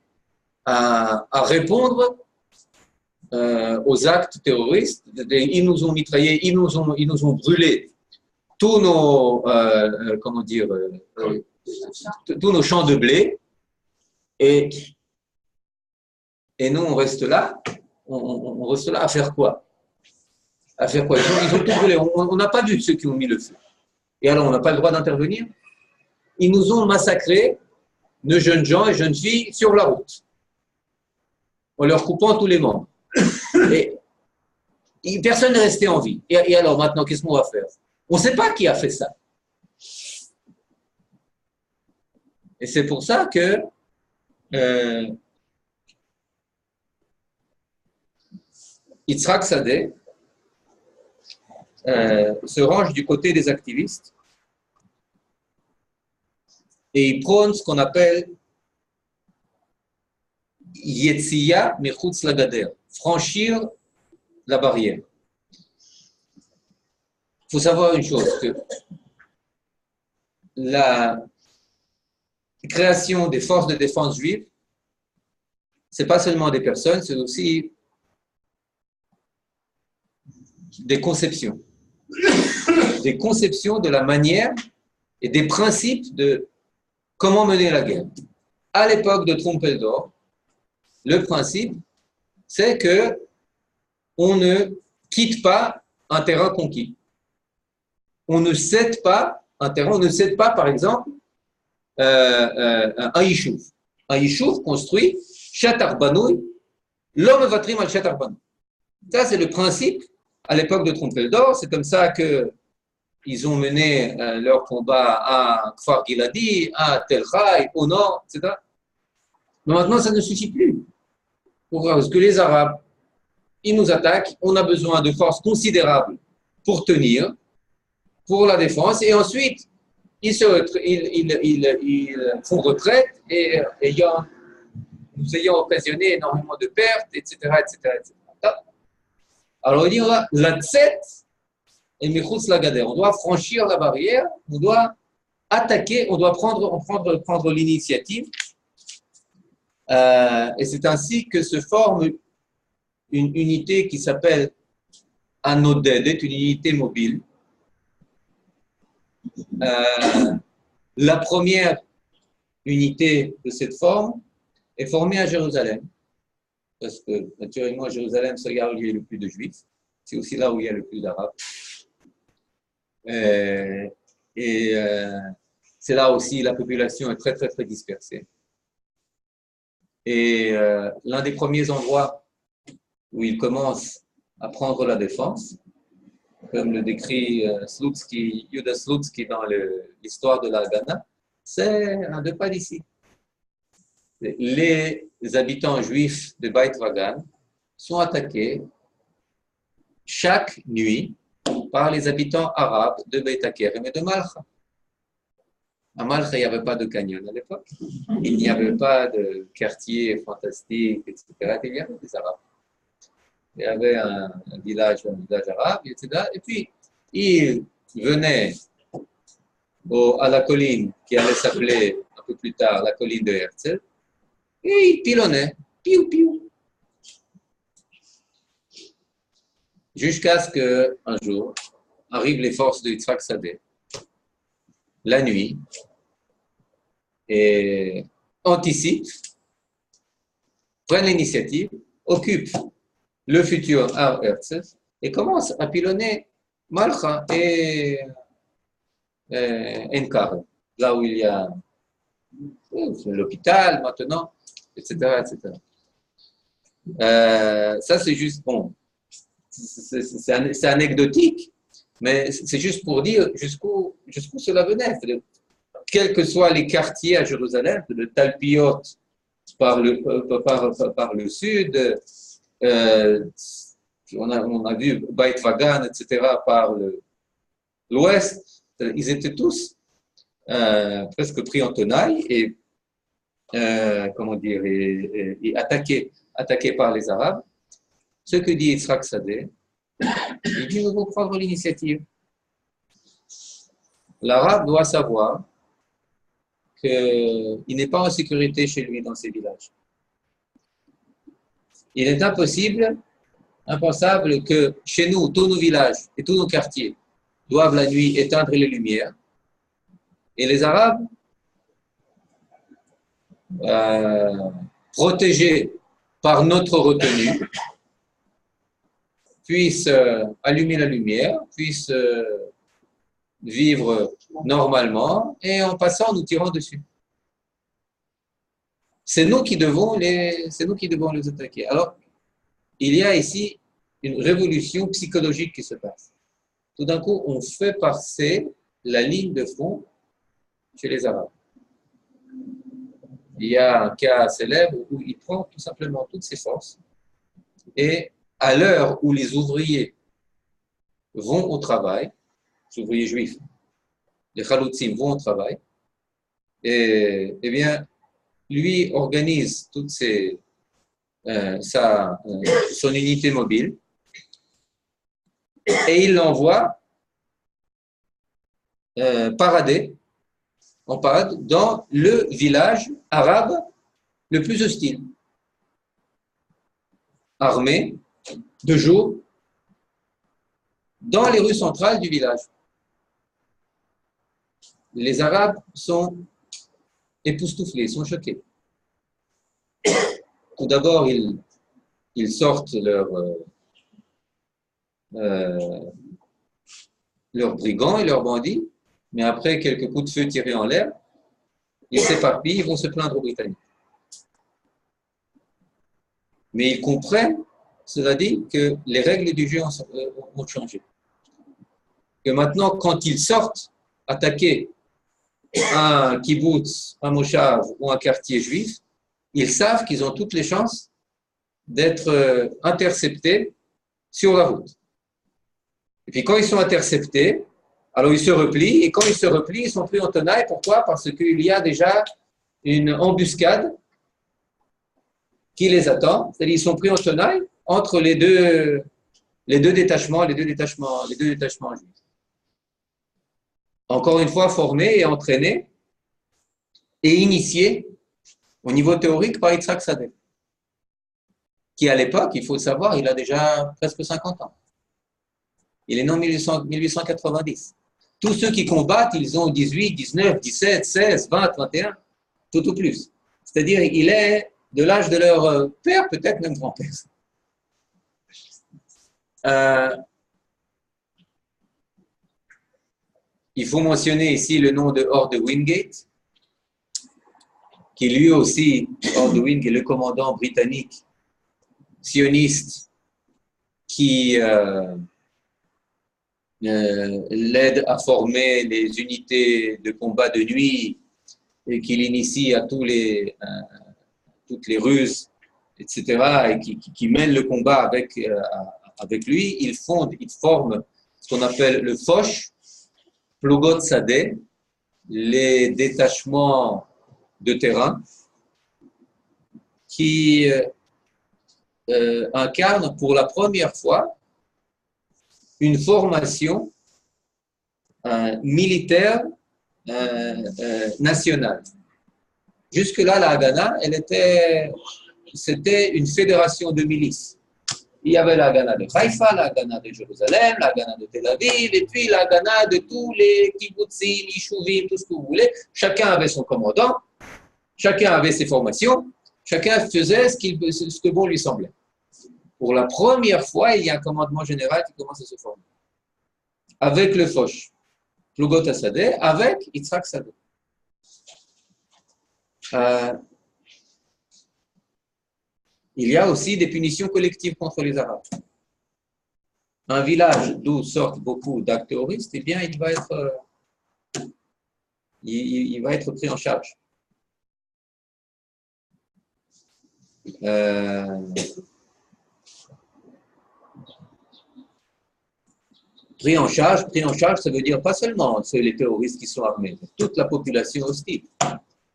à répondre aux actes terroristes. Ils nous ont mitraillés, ils nous ont brûlé tous nos, tous nos champs de blé, et nous on reste là à faire quoi? Ils ont tout brûlé. On n'a pas vu ceux qui ont mis le feu. Et alors on n'a pas le droit d'intervenir? Ils nous ont massacrés, nos jeunes gens et jeunes filles, sur la route, en leur coupant tous les membres. Et personne n'est resté en vie. Et alors maintenant, qu'est-ce qu'on va faire? On ne sait pas qui a fait ça. Et c'est pour ça que Yitzhak Sadeh se range du côté des activistes et il prône ce qu'on appelle Yetziya Mechutz Lagader, franchir la barrière. Il faut savoir une chose, que la création des forces de défense juives, ce n'est pas seulement des personnes, c'est aussi des conceptions. Des conceptions de la manière et des principes de comment mener la guerre. À l'époque de Trumpeldor, le principe, c'est que on ne quitte pas un terrain conquis. On ne cède pas un terrain, on ne cède pas, par exemple, un yishuv. Un yishuv construit, shatar banouy, l'homme vatrim al shatar banouy. Ça, c'est le principe à l'époque de Trompeldor. C'est comme ça qu'ils ont mené leur combat à Kfar Giladi, à Tel Chai, au nord, etc. Mais maintenant, ça ne suffit plus. Pourquoi? Parce que les Arabes, ils nous attaquent, on a besoin de forces considérables pour tenir, pour la défense, et ensuite, ils font retraite et nous ayant occasionné énormément de pertes, etc., etc., etc. Alors, on dit, la tset et mechutz la gader. On doit franchir la barrière, on doit attaquer, on doit prendre l'initiative. Et c'est ainsi que se forme une unité qui s'appelle Anodedet, une unité mobile. La première unité de cette forme est formée à Jérusalem, parce que naturellement à Jérusalem, c'est là où il y a le plus de juifs, c'est aussi là où il y a le plus d'arabes. C'est là aussi la population est très très très dispersée. Et l'un des premiers endroits où il commence à prendre la défense, comme le décrit Yuda Slutsky dans l'histoire de la Haganah, c'est à 2 pas d'ici. Les habitants juifs de Beit Vagan sont attaqués chaque nuit par les habitants arabes de Beit Hakerem et de Malcha. À Malcha, il n'y avait pas de canyon à l'époque, il n'y avait pas de quartier fantastique, etc. Il y avait des Arabes. Il y avait un village arabe, etc. Et puis, ils venaient à la colline qui allait s'appeler un peu plus tard la colline de Herzl, et ils pilonnaient, piou, piou. Jusqu'à ce qu'un jour, arrivent les forces de Yitzhak Sadeh, la nuit, et anticipent, prennent l'initiative, occupent le futur Har Herzl et commencent à pilonner Malcha et Enkar, là où il y a l'hôpital maintenant, etc. etc. Ça, c'est juste, bon, c'est anecdotique, mais c'est juste pour dire jusqu'où cela venait. Quels que soient les quartiers à Jérusalem, le Talpiot par le sud, on a vu Beit Vagan, etc., par l'ouest, ils étaient tous presque pris en tenaille et attaqués par les Arabes. Ce que dit Yitzhak Sadeh, il dit, il faut prendre l'initiative. L'Arabe doit savoir qu'il n'est pas en sécurité chez lui dans ses villages. Il est impensable que chez nous, tous nos villages et tous nos quartiers doivent la nuit éteindre les lumières. Et les Arabes, protégés par notre retenue, puissent allumer la lumière, puissent vivre normalement et en passant, nous tirons dessus. C'est nous qui devons les attaquer. Alors, il y a ici une révolution psychologique qui se passe. Tout d'un coup, on fait passer la ligne de front chez les Arabes. Il y a un cas célèbre où il prend tout simplement toutes ses forces et à l'heure où les ouvriers vont au travail, les ouvriers juifs, les chaloutzim vont au travail, et eh bien, lui organise toute son unité mobile et il l'envoie parader en parade dans le village arabe le plus hostile. Armé, de jour, dans les rues centrales du village. Les Arabes sont époustouflés, sont choqués. Tout d'abord, ils sortent euh, leurs brigands et leurs bandits, mais après quelques coups de feu tirés en l'air, ils s'éparpillent, ils vont se plaindre aux Britanniques. Mais ils comprennent, cela dit, que les règles du jeu ont changé. Que maintenant, quand ils sortent attaquer un kibbutz, un moshav ou un quartier juif, ils savent qu'ils ont toutes les chances d'être interceptés sur la route. Et puis quand ils sont interceptés, alors ils se replient, et quand ils se replient, ils sont pris en tenaille. Pourquoi? Parce qu'il y a déjà une embuscade qui les attend, c'est-à-dire qu'ils sont pris en tenaille entre les deux détachements juifs. Encore une fois, formés et entraînés et initiés au niveau théorique par Yitzhak Sadeh, qui à l'époque, il faut le savoir, il a déjà presque 50 ans. Il est né en 1890. Tous ceux qui combattent, ils ont 18, 19, 17, 16, 20, 21, tout au plus. C'est-à-dire, il est de l'âge de leur père, peut-être même grand-père. Il faut mentionner ici le nom de Ord de Wingate, qui lui aussi, Ord de Wingate, est le commandant britannique sioniste qui l'aide à former les unités de combat de nuit et qui l'initie à toutes les ruses, etc., et qui mène le combat avec lui. Il forme ce qu'on appelle le Foch, Plogot Sadeh, les détachements de terrain, qui incarnent pour la première fois une formation militaire nationale. Jusque-là, la Haganah, c'était une fédération de milices. Il y avait la Haganah de Haïfa, la Haganah de Jérusalem, la Haganah de Tel Aviv, et puis la Haganah de tous les kibbutzim, yishuvim, tout ce que vous voulez. Chacun avait son commandant, chacun avait ses formations, chacun faisait ce que bon lui semblait. Pour la première fois, il y a un commandement général qui commence à se former. Avec le Foch, Plogot Sadeh, avec Yitzhak Sadeh. Il y a aussi des punitions collectives contre les Arabes. Un village d'où sortent beaucoup d'actes terroristes, eh bien, il va être pris en charge. Pris en charge, ça veut dire pas seulement les terroristes qui sont armés, toute la population hostile.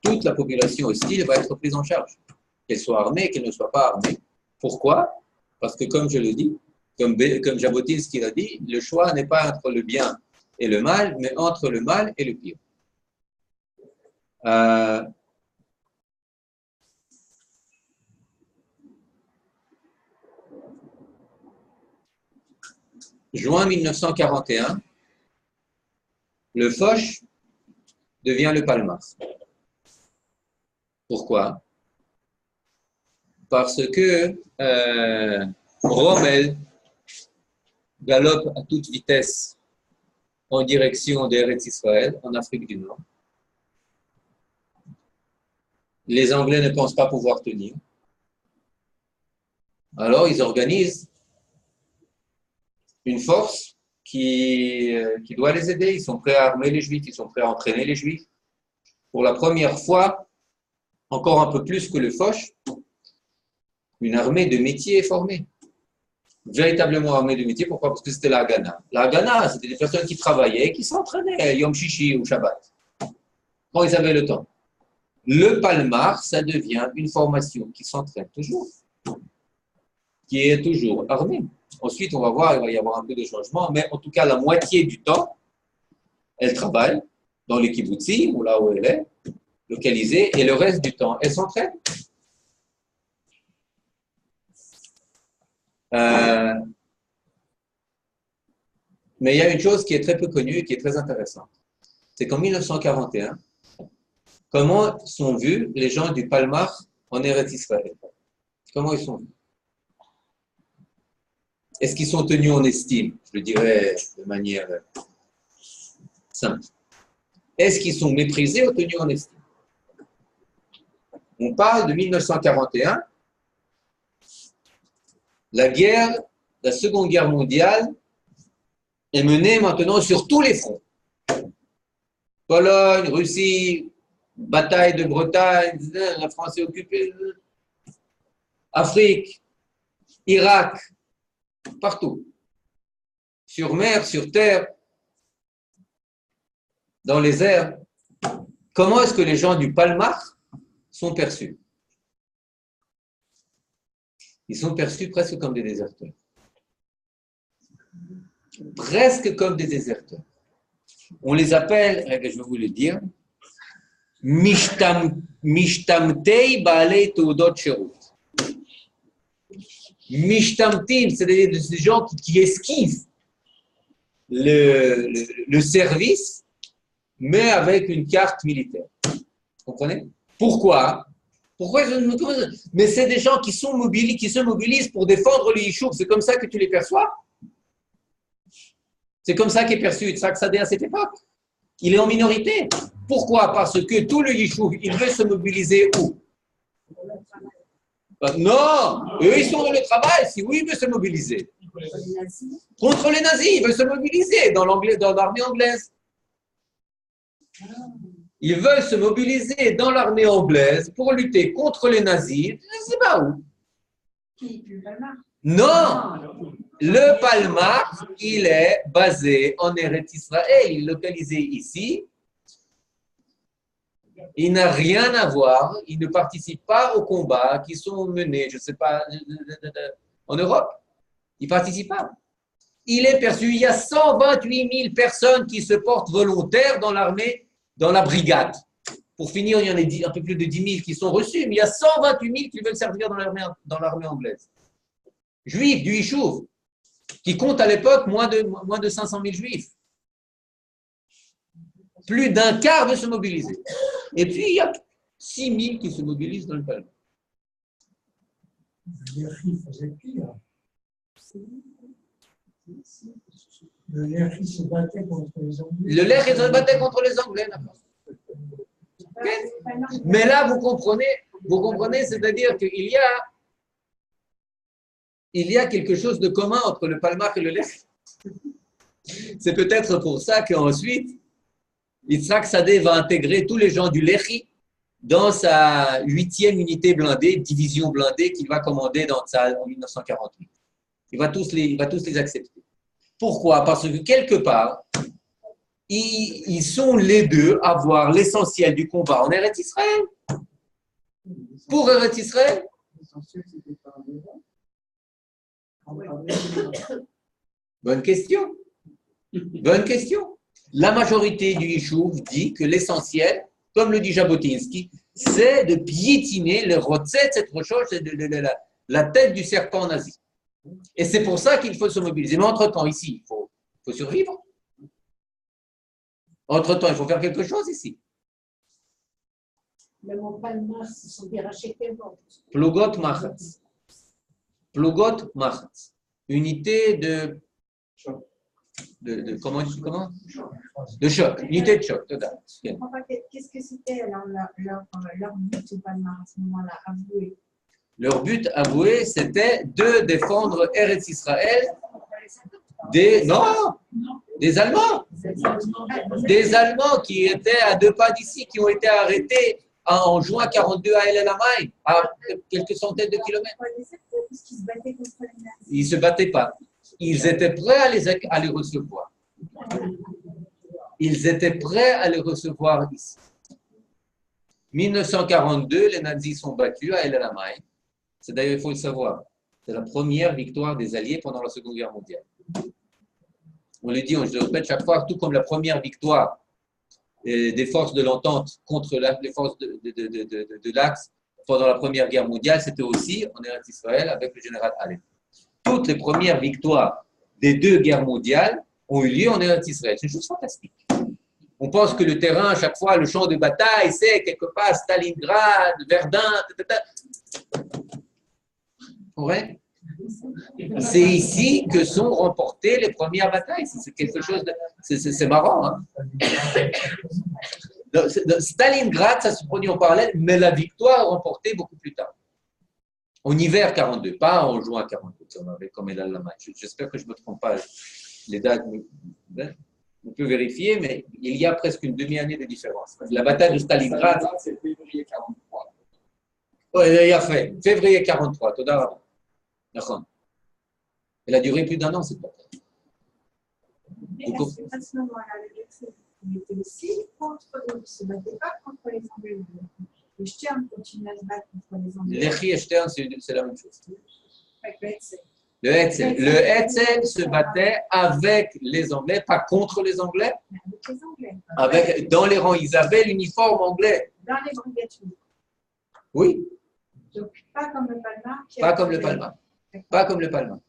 Toute la population hostile va être prise en charge, qu'elle soit armée, qu'elle ne soit pas armée. Pourquoi? Parce que, comme je le dis, comme Jabotinsky l'a dit, le choix n'est pas entre le bien et le mal, mais entre le mal et le pire. Juin 1941, le Foch devient le Palmar. Pourquoi? Parce que Rommel galope à toute vitesse en direction d'Eretz Israël, en Afrique du Nord. Les Anglais ne pensent pas pouvoir tenir. Alors, ils organisent une force qui doit les aider. Ils sont prêts à armer les Juifs, ils sont prêts à entraîner les Juifs. Pour la première fois, encore un peu plus que le Foch, une armée de métier est formée. Véritablement armée de métier, pourquoi? Parce que c'était la Haganah. La Haganah, c'était des personnes qui travaillaient, qui s'entraînaient, Yom Shishi ou Shabbat, quand ils avaient le temps. Le Palmar, ça devient une formation qui s'entraîne toujours, qui est toujours armée. Ensuite, on va voir, il va y avoir un peu de changement, mais en tout cas, la moitié du temps, elle travaille dans les kibbutzim, ou là où elle est, localisée, et le reste du temps, elle s'entraîne. Mais il y a une chose qui est très peu connue et qui est très intéressante. C'est qu'en 1941, comment sont vus les gens du Palmar en Eretz Israël? Comment ils sont vus? Est-ce qu'ils sont tenus en estime? Je le dirais de manière simple. Est-ce qu'ils sont méprisés ou tenus en estime? On parle de 1941, la Seconde Guerre mondiale est menée maintenant sur tous les fronts. Pologne, Russie, bataille de Bretagne, la France est occupée, Afrique, Irak, partout. Sur mer, sur terre, dans les airs. Comment est-ce que les gens du Palmach sont perçus? Ils sont perçus presque comme des déserteurs. Presque comme des déserteurs. On les appelle, je vais vous le dire, Mishtamtei Baalei Teudot Sherut. Mishtamtim, c'est-à-dire des gens qui esquivent le service, mais avec une carte militaire. Vous comprenez? Pourquoi? Mais c'est des gens qui se mobilisent pour défendre le Yishuv. C'est comme ça que tu les perçois. C'est comme ça qu'est perçu Yitzhak Sadeh à cette époque. Il est en minorité. Pourquoi? Parce que tout le Yishuv, il veut se mobiliser où? Non, eux ils sont dans le travail. Si oui, il veut se mobiliser. Contre les nazis, il veut se mobiliser dans l'armée anglaise. Ils veulent se mobiliser dans l'armée anglaise pour lutter contre les nazis. Je ne sais pas où. Non, le Palmach, il est basé en Eretz Israël, il est localisé ici. Il n'a rien à voir, il ne participe pas aux combats qui sont menés, je ne sais pas, en Europe. Il ne participe pas. Il est perçu, il y a 128 000 personnes qui se portent volontaires dans l'armée, dans la brigade. Pour finir, il y en a un peu plus de 10 000 qui sont reçus, mais il y a 128 000 qui veulent servir dans l'armée anglaise. Juifs du Yishuv, qui compte à l'époque moins de 500 000 juifs. Plus d'un quart veut se mobiliser. Et puis, il y a 6 000 qui se mobilisent dans le Palmach. Le Lehi faisait pire. Le Lehi se battait contre les Anglais. Le Lehi se battait contre les Anglais. Mais là, vous comprenez, c'est-à-dire qu'il y a quelque chose de commun entre le Palmach et le Lehi. C'est peut-être pour ça qu'ensuite, Yitzhak Sadeh va intégrer tous les gens du Lehi dans sa 8e unité blindée, division blindée qu'il va commander en 1948. Il va tous les accepter. Pourquoi? Parce que quelque part, ils sont les deux à voir l'essentiel du combat en Eretz Israël. Pour Eretz Israël. Bonne question. Bonne question. La majorité du Yishuv dit que l'essentiel, comme le dit Jabotinsky, c'est de piétiner le rotzet, cette recherche, la tête du serpent nazi. Et c'est pour ça qu'il faut se mobiliser. Mais entre-temps, ici, il faut survivre. Entre-temps, il faut faire quelque chose ici. Le mot Palmach, ce sont des rachetés. Plogot Machatz. Plogot Machatz. Unité de comment? De choc. Unité de choc. Qu'est-ce que c'était leur but au Palmach à ce moment-là, avoué? Leur but avoué, c'était de défendre Eretz Israël des Allemands. Des Allemands qui étaient à 2 pas d'ici, qui ont été arrêtés en juin 42 à El Alamein, à quelques centaines de kilomètres. Ils ne se battaient pas. Ils étaient prêts à les recevoir. Ils étaient prêts à les recevoir ici. 1942, les nazis sont battus à El Alamein. C'est d'ailleurs, il faut le savoir, c'est la première victoire des Alliés pendant la Seconde Guerre mondiale. On le dit, je le répète chaque fois, tout comme la première victoire des forces de l'entente contre les forces de l'Axe pendant la Première Guerre mondiale, c'était aussi en Eretz Israël avec le général Allen. Toutes les premières victoires des 2 guerres mondiales ont eu lieu en Eretz Israël. C'est une chose fantastique. On pense que le terrain, à chaque fois, le champ de bataille, c'est quelque part Stalingrad, Verdun, Ouais. C'est ici que sont remportées les premières batailles. C'est quelque chose de... C'est marrant. Hein? Stalingrad, ça se produit en parallèle, mais la victoire est remportée beaucoup plus tard. En hiver 42, pas en juin 42, comme elle a la main. J'espère que je ne me trompe pas. Les dates, on peut vérifier, mais il y a presque une demi-année de différence. La bataille de Stalingrad, c'est février 43. Oui, il a fait. Février 43, tout d'abord. D'accord. Elle a duré plus d'1 an, cette bataille. Mais est-ce qu'à ce moment-là, il était aussi contre eux, il ne se battait pas contre les Anglais. Les Stern continuent à se battre contre les Anglais. Lechi et Stern, c'est la même chose. Avec le Hetzel. Le Hetzel se battait avec les Anglais, pas contre les Anglais, Avec les Anglais. avec, dans les rangs. Ils avaient l'uniforme anglais. Dans les brigades. Oui, Donc, pas comme le Palma. pas comme le Palma. Pas comme le Palma.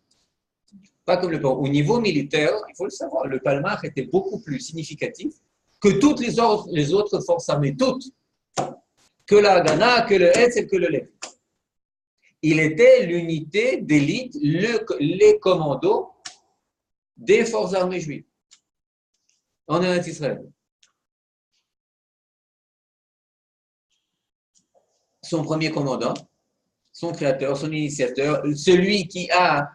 Pas comme le Palma. Au niveau militaire, il faut le savoir, le Palma était beaucoup plus significatif que toutes les autres forces armées, toutes. Que la Haganah, que le Hetzel, que le Lev. Il était l'unité d'élite, les commandos des forces armées juives en Israël. Son premier commandant, son créateur, son initiateur, celui qui a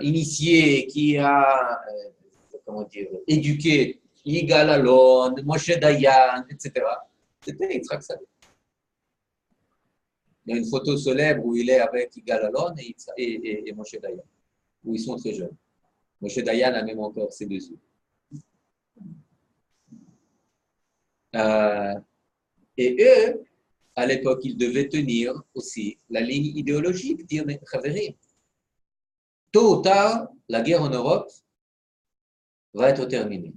initié, qui a éduqué Yigal Allon, Moshe Dayan, etc. C'était Yitzhak Sabin. Il y a une photo célèbre où il est avec Yigal Allon et Moshe Dayan, où ils sont très jeunes. Moshe Dayan a même encore ses 2 yeux. Et eux, à l'époque, ils devaient tenir aussi la ligne idéologique, dire, mais Khavéri, tôt ou tard, la guerre en Europe va être terminée.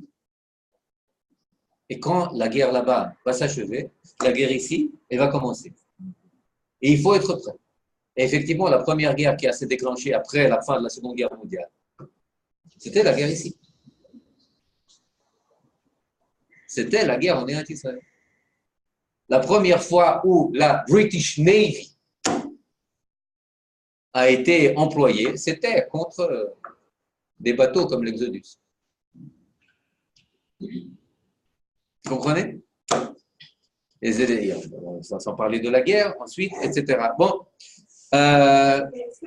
Et quand la guerre là-bas va s'achever, la guerre ici, elle va commencer. Et il faut être prêt. Et effectivement, la première guerre qui s'est déclenchée après la fin de la Seconde Guerre mondiale, c'était la guerre ici. C'était la guerre en Israël. La première fois où la British Navy a été employée, c'était contre des bateaux comme l'Exodus. Vous comprenez? Sans parler de la guerre, ensuite, etc. Bon. Est-ce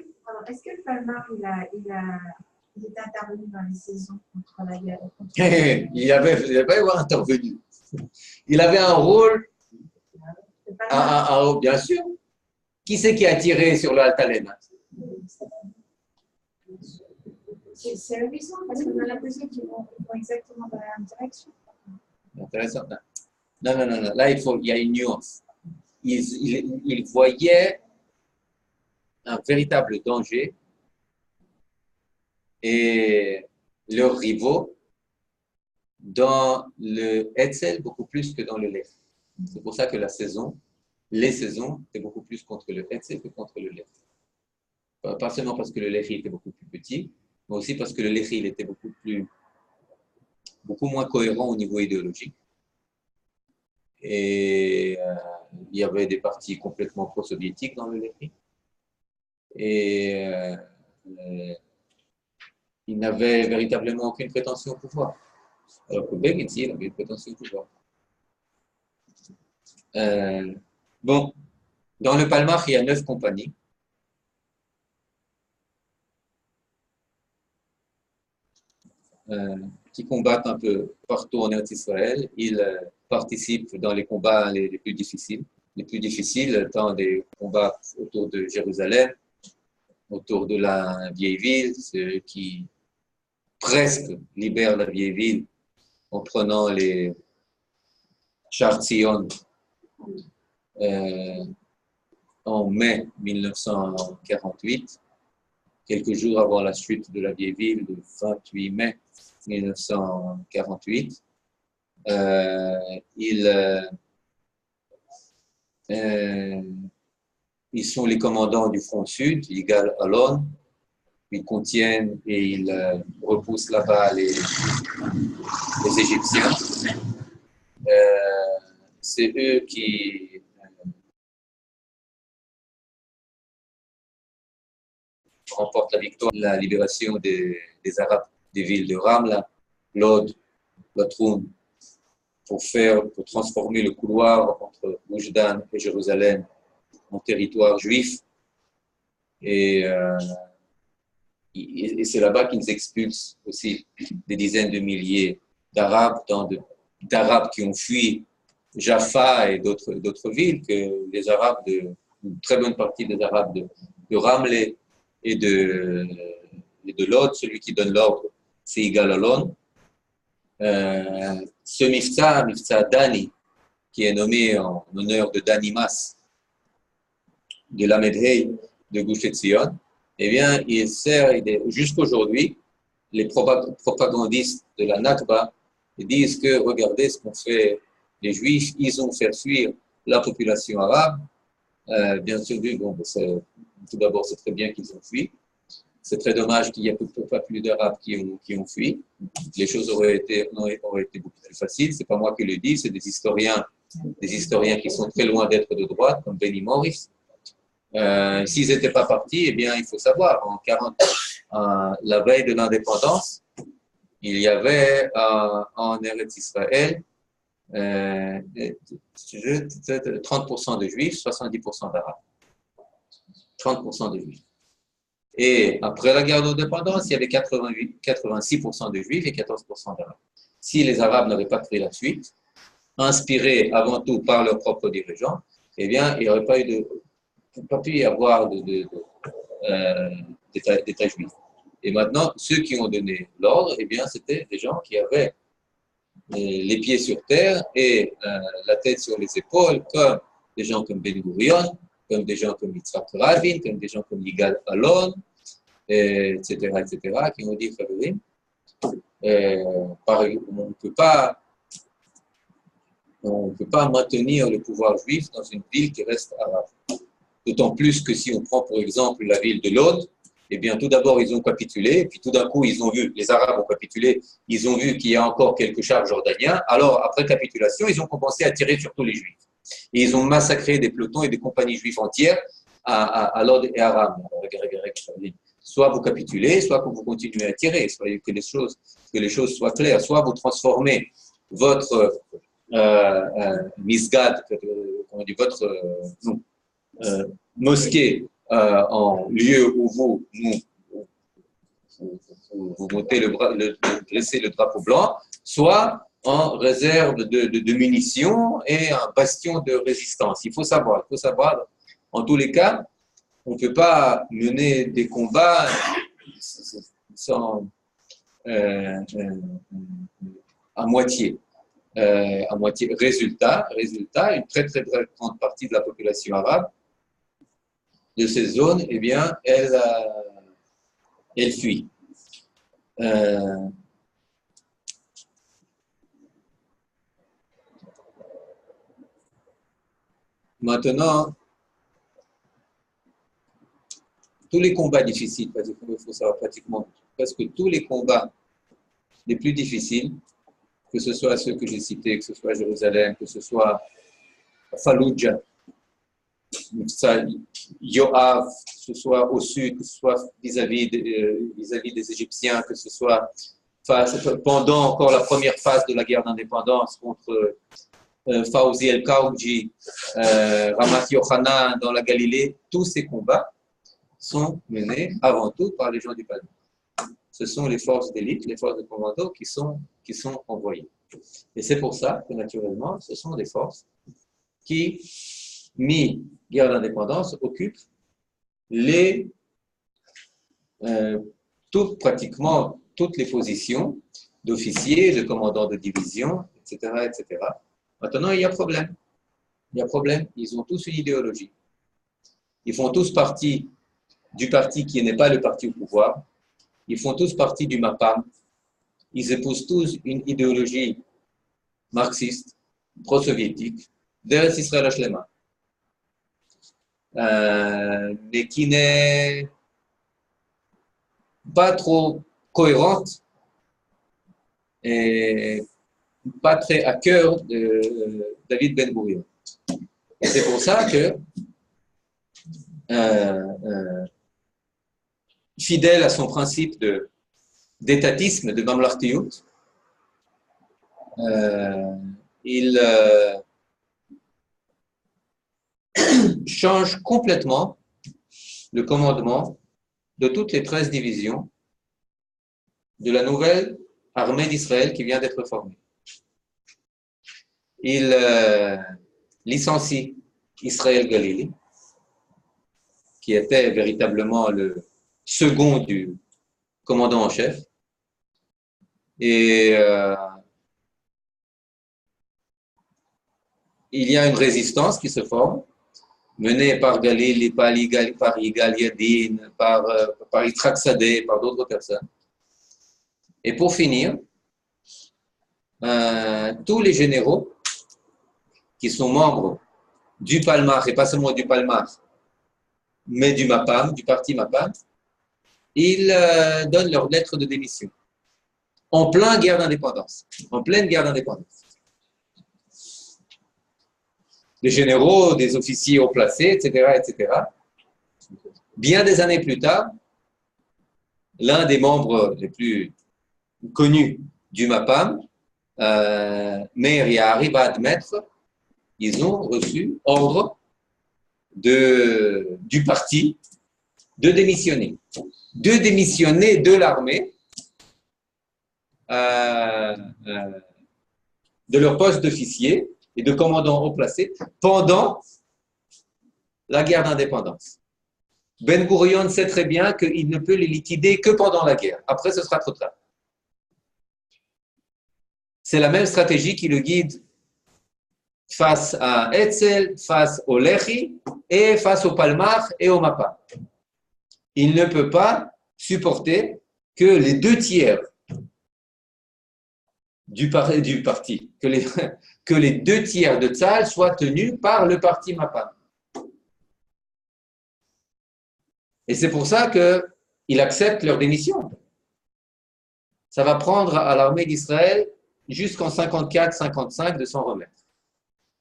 que le Palma, il est intervenu dans les saisons contre la guerre? Il n'avait pas intervenu. Il avait un rôle, bien sûr. Qui c'est qui a tiré sur le Altalena? C'est amusant parce qu'on a l'impression qu'ils vont exactement dans la même direction. Intéressant. Non. Là, il y a une nuance. Il voyait un véritable danger et leurs rivaux dans le Hetzel beaucoup plus que dans le Lef. C'est pour ça que les saisons étaient beaucoup plus contre le Hetzel que contre le Lef. Pas seulement parce que le Lechi était beaucoup plus petit, mais aussi parce que le Lechi il était beaucoup moins cohérent au niveau idéologique. Et il y avait des partis complètement pro-soviétiques dans le Lechi. Et il n'avait véritablement aucune prétention au pouvoir. Alors que Begin, il avait une prétention au pouvoir. Bon, dans le Palmach, il y a 9 compagnies. Qui combattent un peu partout en Israël. Ils participent dans les combats les plus difficiles. Les plus difficiles étant des combats autour de Jérusalem, autour de la vieille ville, ceux qui presque libèrent la vieille ville en prenant les Shar Tzion en mai 1948, quelques jours avant la chute de la vieille ville, le 28 mai 1948. Ils sont les commandants du front sud, Yigal Allon. Ils contiennent et ils repoussent là-bas les Égyptiens. C'est eux qui remporte la victoire, la libération des Arabes des villes de Ramla, Lod, Latroun, pour transformer le couloir entre Oujdan et Jérusalem en territoire juif. Et c'est là-bas qu'ils expulsent aussi des dizaines de milliers d'Arabes, d'Arabes qui ont fui Jaffa et d'autres villes, que les Arabes, une très bonne partie des Arabes de Ramleh et de Lod, celui qui donne l'ordre, c'est Yigal Allon. Ce Mifsa Dani, qui est nommé en honneur de Dani Mas, de l'Amedhei de Gush Etzion, eh bien, il sert, jusqu'aujourd'hui, les propagandistes de la Nakba disent que, regardez ce qu'ont fait les Juifs, ils ont fait fuir la population arabe. Bien sûr, bon, tout d'abord, c'est très bien qu'ils ont fui. C'est très dommage qu'il n'y ait pas plus d'Arabes qui ont fui. Les choses auraient été beaucoup plus faciles. C'est pas moi qui le dis, c'est des historiens qui sont très loin d'être de droite, comme Benny Morris. S'ils n'étaient pas partis, eh bien, il faut savoir, la veille de l'indépendance, il y avait en Eretz Israël 30% de Juifs, 70% d'Arabes. 30% de Juifs. Et après la guerre d'indépendance, il y avait 86% de Juifs et 14% d'Arabes. Si les Arabes n'avaient pas pris la suite, inspirés avant tout par leurs propres dirigeants, eh bien, il n'y aurait pas pu y avoir d'État juif. Et maintenant, ceux qui ont donné l'ordre, eh bien, c'était des gens qui avaient les pieds sur terre et la tête sur les épaules, comme des gens comme Ben Gurion, comme des gens comme Yitzhak Rabin, comme des gens comme Yigal Allon, etc., qui ont dit, Faverim, on ne peut pas maintenir le pouvoir juif dans une ville qui reste arabe. D'autant plus que si on prend pour exemple la ville de Lod, eh bien tout d'abord ils ont capitulé, puis tout d'un coup ils ont vu, les Arabes ont capitulé, ils ont vu qu'il y a encore quelques chars jordaniens, alors après capitulation, ils ont commencé à tirer sur tous les Juifs. Et ils ont massacré des pelotons et des compagnies juives entières à Lod et à Ram. Soit vous capitulez, soit que vous continuez à tirer, soit que les choses soient claires, soit vous transformez votre misgad, votre mosquée en lieu où vous dressez le drapeau blanc, soit en réserve de munitions et un bastion de résistance. Il faut savoir, en tous les cas, on ne peut pas mener des combats sans, à moitié. Résultat, une très très très grande partie de la population arabe de ces zones, eh bien, elle fuit. Maintenant, tous les combats difficiles, il faut savoir pratiquement presque tous les combats les plus difficiles, que ce soit ceux que j'ai cités, que ce soit Jérusalem, que ce soit Fallujah, Yoav, que ce soit au sud, que ce soit vis-à-vis des Égyptiens, que ce soit pendant encore la première phase de la guerre d'indépendance contre Fawzi el-Kaouji, Ramat Yochanan dans la Galilée, tous ces combats sont menés avant tout par les gens du Palais. Ce sont les forces d'élite, les forces de commando qui sont envoyées. Et c'est pour ça que naturellement, ce sont des forces qui, mi-guerre d'indépendance, occupent pratiquement toutes les positions d'officiers, de commandants de division, etc., etc. Maintenant, il y a problème. Ils ont tous une idéologie. Ils font tous partie du parti qui n'est pas le parti au pouvoir. Ils font tous partie du MAPAM. Ils épousent tous une idéologie marxiste, pro-soviétique, d'Eretz Israël Hashlema. Mais qui n'est pas trop cohérente et pas très à cœur de David Ben Gurion. Et c'est pour ça que fidèle à son principe d'étatisme, de mamlartiyut, il change complètement le commandement de toutes les 13 divisions de la nouvelle armée d'Israël qui vient d'être formée. Il licencie Israël Galili, qui était véritablement le second du commandant en chef, et il y a une résistance qui se forme, menée par Galili, par Yigal Yadin, par Yitzhak Sadeh, par d'autres personnes. Et pour finir, tous les généraux qui sont membres du Palmach, et pas seulement du Palmach, mais du MAPAM, du parti MAPAM, ils donnent leur lettre de démission. En pleine guerre d'indépendance. En pleine guerre d'indépendance. Les généraux, des officiers haut placés, etc., etc. Bien des années plus tard, l'un des membres les plus connus du MAPAM, Meir Ya'ari, va admettre qu'ils ont reçu ordre du parti de démissionner. De démissionner de l'armée, de leur poste d'officier et de commandant haut placé pendant la guerre d'indépendance. Ben Gurion sait très bien qu'il ne peut les liquider que pendant la guerre. Après, ce sera trop tard. C'est la même stratégie qui le guide face à Etzel, face au Lehi et face au Palmach et au Mapam. Il ne peut pas supporter que les 2/3 du parti, que les 2/3 de Tzahal soient tenus par le parti Mapam. Et c'est pour ça qu'il accepte leur démission. Ça va prendre à l'armée d'Israël jusqu'en 54-55 de s'en remettre.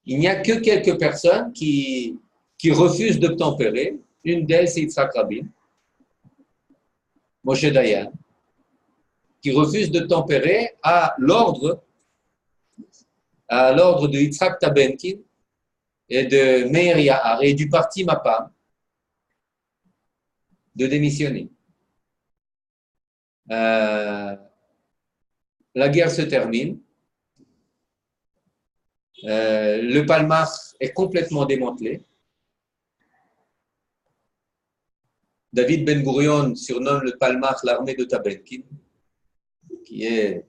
Il n'y a que quelques personnes qui refusent d'obtempérer. Une d'elles, c'est Yitzhak Rabin, Moshe Dayan, qui refuse d'obtempérer à l'ordre de Yitzhak Tabenkin et de Meir Ya'ar et du parti Mapam de démissionner. La guerre se termine. Le Palmach est complètement démantelé. David Ben Gurion surnomme le Palmach l'armée de Tabenkin, qui est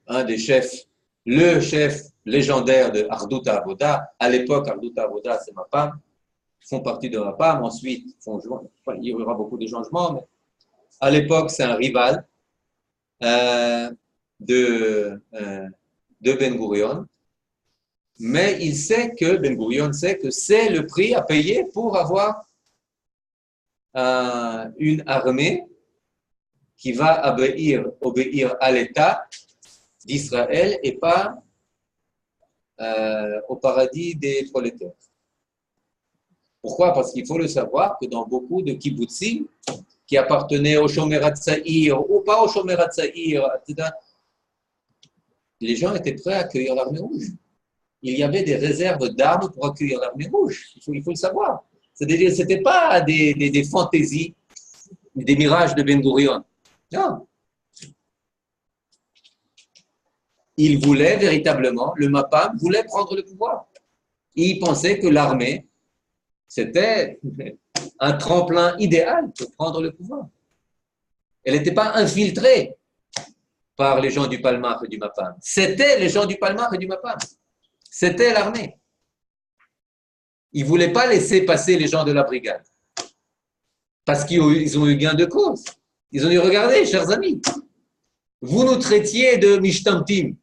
un des chefs, le chef légendaire de Ardut Avoda. À l'époque, Ardut Avoda, c'est Mapam, font partie de Mapam. Ensuite, il y aura beaucoup de changements, mais à l'époque, c'est un rival de Ben Gurion. Mais Ben Gurion sait que c'est le prix à payer pour avoir une armée qui va obéir à l'État d'Israël et pas au paradis des prolétaires. Pourquoi? Parce qu'il faut le savoir que dans beaucoup de kibbutzim qui appartenaient au Shomer HaTzaïr ou pas au Shomer HaTzaïr, les gens étaient prêts à accueillir l'armée rouge. Il y avait des réserves d'armes pour accueillir l'armée rouge. Il faut le savoir. C'est-à-dire, ce n'était pas des fantaisies, des mirages de Ben Gurion. Non. Il voulait véritablement, le Mapam voulait prendre le pouvoir. Il pensait que l'armée, c'était un tremplin idéal pour prendre le pouvoir. Elle n'était pas infiltrée par les gens du Palmach et du Mapam. C'était les gens du Palmach et du Mapam. C'était l'armée. Ils ne voulaient pas laisser passer les gens de la brigade. Parce qu'ils ont eu gain de cause. Ils ont dit, regardez, chers amis, vous nous traitiez de mishtamtim,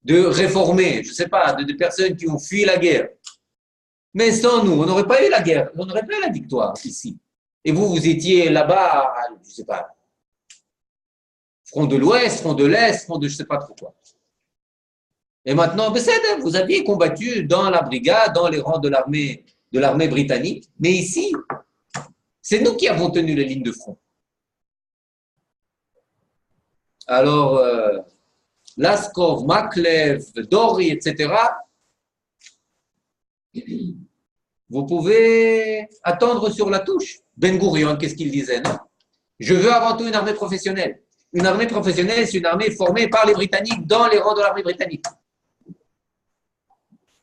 de réformés, je ne sais pas, de personnes qui ont fui la guerre. Mais sans nous, on n'aurait pas eu la guerre, on n'aurait pas eu la victoire ici. Et vous étiez là-bas, je ne sais pas, front de l'Ouest, front de l'Est, front de je ne sais pas trop quoi. Et maintenant, vous aviez combattu dans la brigade, dans les rangs de l'armée britannique, mais ici, C'est nous qui avons tenu les lignes de front. Alors, Laskov, Maklev, Dori, etc., vous pouvez attendre sur la touche. Ben Gurion, qu'est-ce qu'il disait, non? Je veux avant tout une armée professionnelle. Une armée professionnelle, c'est une armée formée par les Britanniques dans les rangs de l'armée britannique.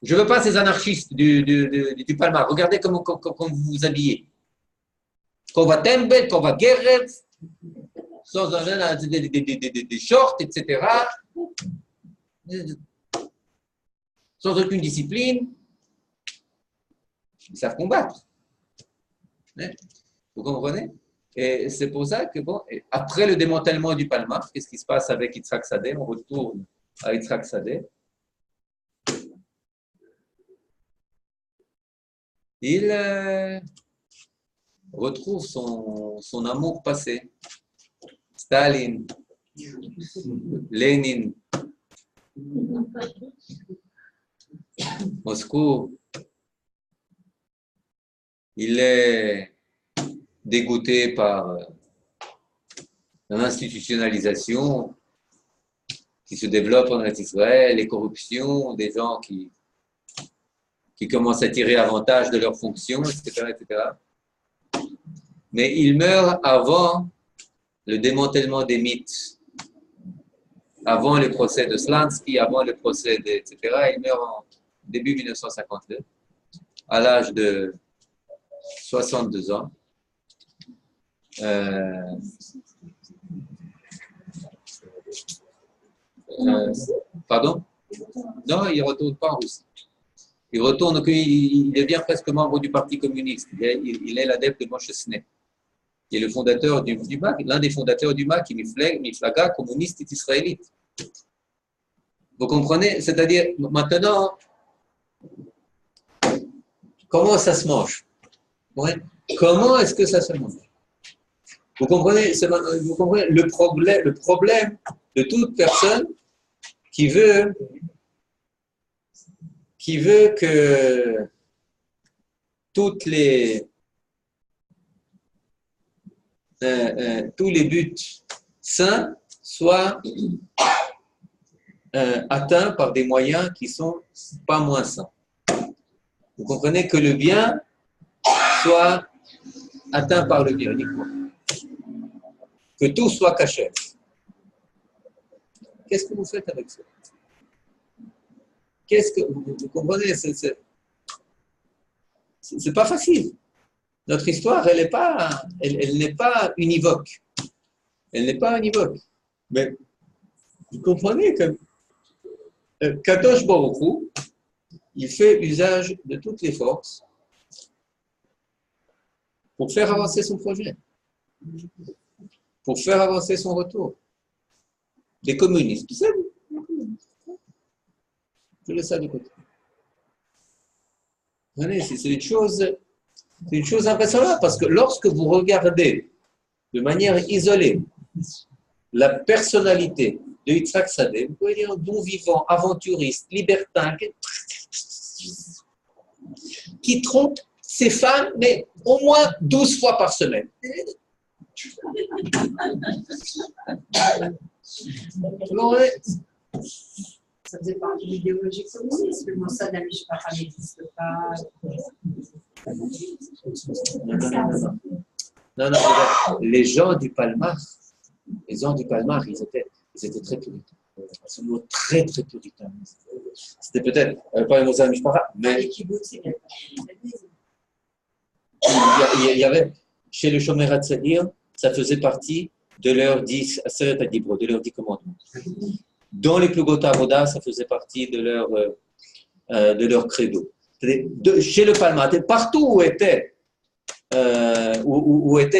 Je ne veux pas ces anarchistes du Palmar. Regardez comment vous vous habillez. Qu'on va Tembel, qu'on va Guerre, sans des shorts, etc. Sans aucune discipline. Ils savent combattre. Vous comprenez? Et c'est pour ça que, bon, après le démantèlement du Palmar, qu'est-ce qui se passe avec Yitzhak Sadeh? On retourne à Yitzhak Sadeh. Il retrouve son amour passé. Staline, Lénine, Moscou. Il est dégoûté par l'institutionnalisation qui se développe en Israël, les corruptions, des gens qui commencent à tirer avantage de leurs fonctions, etc., etc. Mais il meurt avant le démantèlement des mythes, avant le procès de Slansky, avant le procès etc. Il meurt en début 1952, à l'âge de 62 ans. Pardon? Non, il ne retourne pas en Russie. Il retourne, il devient presque membre du Parti communiste. Il est l'adepte de Moshe Sneh, qui est le fondateur du MAC, l'un des fondateurs du MAC, qui est Miflaga communiste israélite. Vous comprenez? C'est-à-dire, maintenant, comment ça se mange? Ouais. Comment est-ce que ça se mange? Vous comprenez le problème de toute personne qui veut que tous les buts sains soient atteints par des moyens qui sont pas moins sains. Vous comprenez que le bien soit atteint par le bien uniquement. Que tout soit caché. Qu'est-ce que vous faites avec ça? Qu'est-ce que vous comprenez? C'est pas facile. Notre histoire, elle n'est pas univoque. Elle n'est pas univoque. Mais vous comprenez que Kadosh Baruch Hu, il fait usage de toutes les forces pour faire avancer son projet, pour faire avancer son retour. Les communistes, tu sais, je laisse ça de côté. C'est une chose impressionnante parce que lorsque vous regardez de manière isolée la personnalité de Yitzhak Sadeh, vous pouvez dire un bon vivant, aventuriste, libertin, qui trompe ses femmes, mais au moins 12 fois par semaine. Ça faisait partie de l'idéologie communiste. Le Mossad al-Mishpacha n'existe pas. Non, les gens du Palmar, ils étaient très puritains. Absolument très, très puritains. C'était peut-être pas le Mossad al-Mishpacha, mais il y avait, chez le Shomer HaTzadir, ça faisait partie de leur 10 commandements. Dans les Plugota Avoda, ça faisait partie de leur credo. Chez le Palmar, partout où était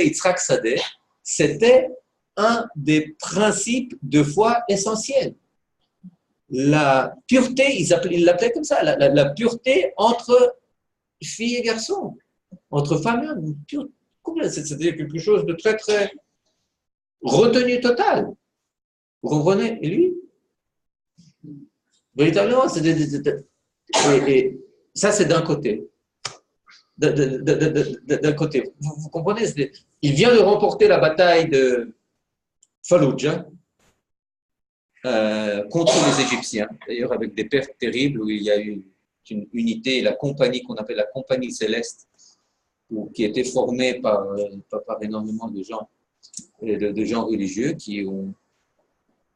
Yitzhak Sadeh, c'était un des principes de foi essentiels. La pureté, ils l'appelaient comme ça, la pureté entre filles et garçons, entre femmes et hommes. C'est-à-dire quelque chose de très, très retenu total. Vous comprenez? Et lui, véritablement, et ça, c'est d'un côté. d'un côté. Vous comprenez? Il vient de remporter la bataille de Fallujah contre les Égyptiens, d'ailleurs avec des pertes terribles où il y a eu une unité, la compagnie qu'on appelle la Compagnie Céleste, qui était formée par énormément de gens, de gens religieux qui ont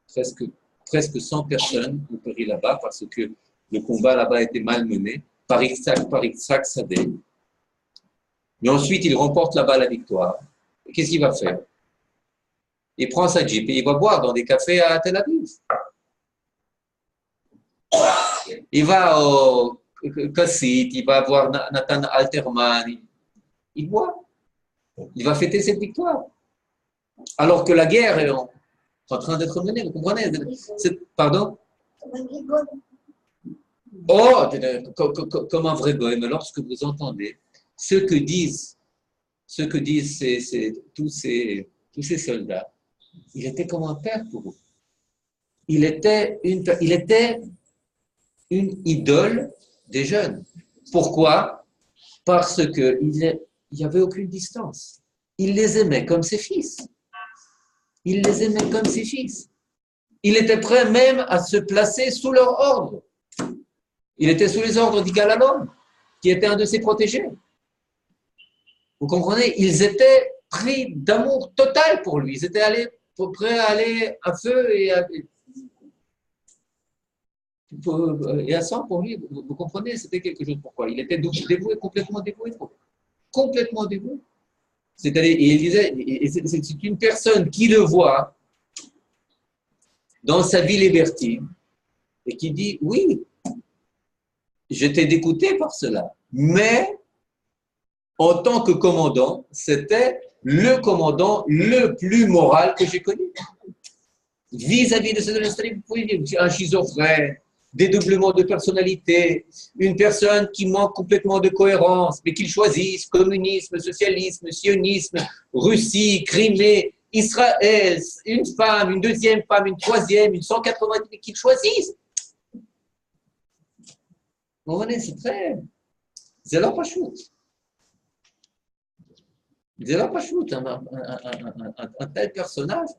presque 100 personnes ont péri là-bas parce que le combat là-bas était mal mené par Yitzhak Sadeh. Mais ensuite, il remporte là-bas la victoire. Qu'est-ce qu'il va faire? Il prend sa Jeep et il va boire dans des cafés à Tel Aviv. Il va au Kassit, il va voir Nathan Alterman. Il boit. Il va fêter cette victoire. Alors que la guerre est en train d'être menée, vous comprenez? Pardon? Oh, comme un vrai goy, mais lorsque vous entendez ce que disent tous ces soldats, il était comme un père pour eux. Il était une idole des jeunes. Pourquoi? Parce qu'il n'y avait aucune distance. Il les aimait comme ses fils. Il les aimait comme ses fils. Il était prêt même à se placer sous leur ordre. Il était sous les ordres d'Igalalom, qui était un de ses protégés. Vous comprenez? Ils étaient pris d'amour total pour lui. Ils étaient prêts à aller à feu et à sang pour lui. Vous comprenez? C'était quelque chose pourquoi. Il était dévoué, complètement dévoué. Complètement dévoué. C'est-à-dire, il disait, c'est une personne qui le voit dans sa vie libertine et qui dit, oui, j'étais dégoûté par cela, mais en tant que commandant, c'était le commandant le plus moral que j'ai connu. Vis-à-vis de ce de vous pouvez dire, un schizophrène, dédoublement de personnalité, une personne qui manque complètement de cohérence, mais qu'il choisisse communisme, socialisme, sionisme, Russie, Crimée, Israël, une femme, une deuxième femme, une troisième, une 190, mais qu'il choisisse. Vous voyez, c'est très... C'est là pas chou. C'est là pas chou, un tel personnage.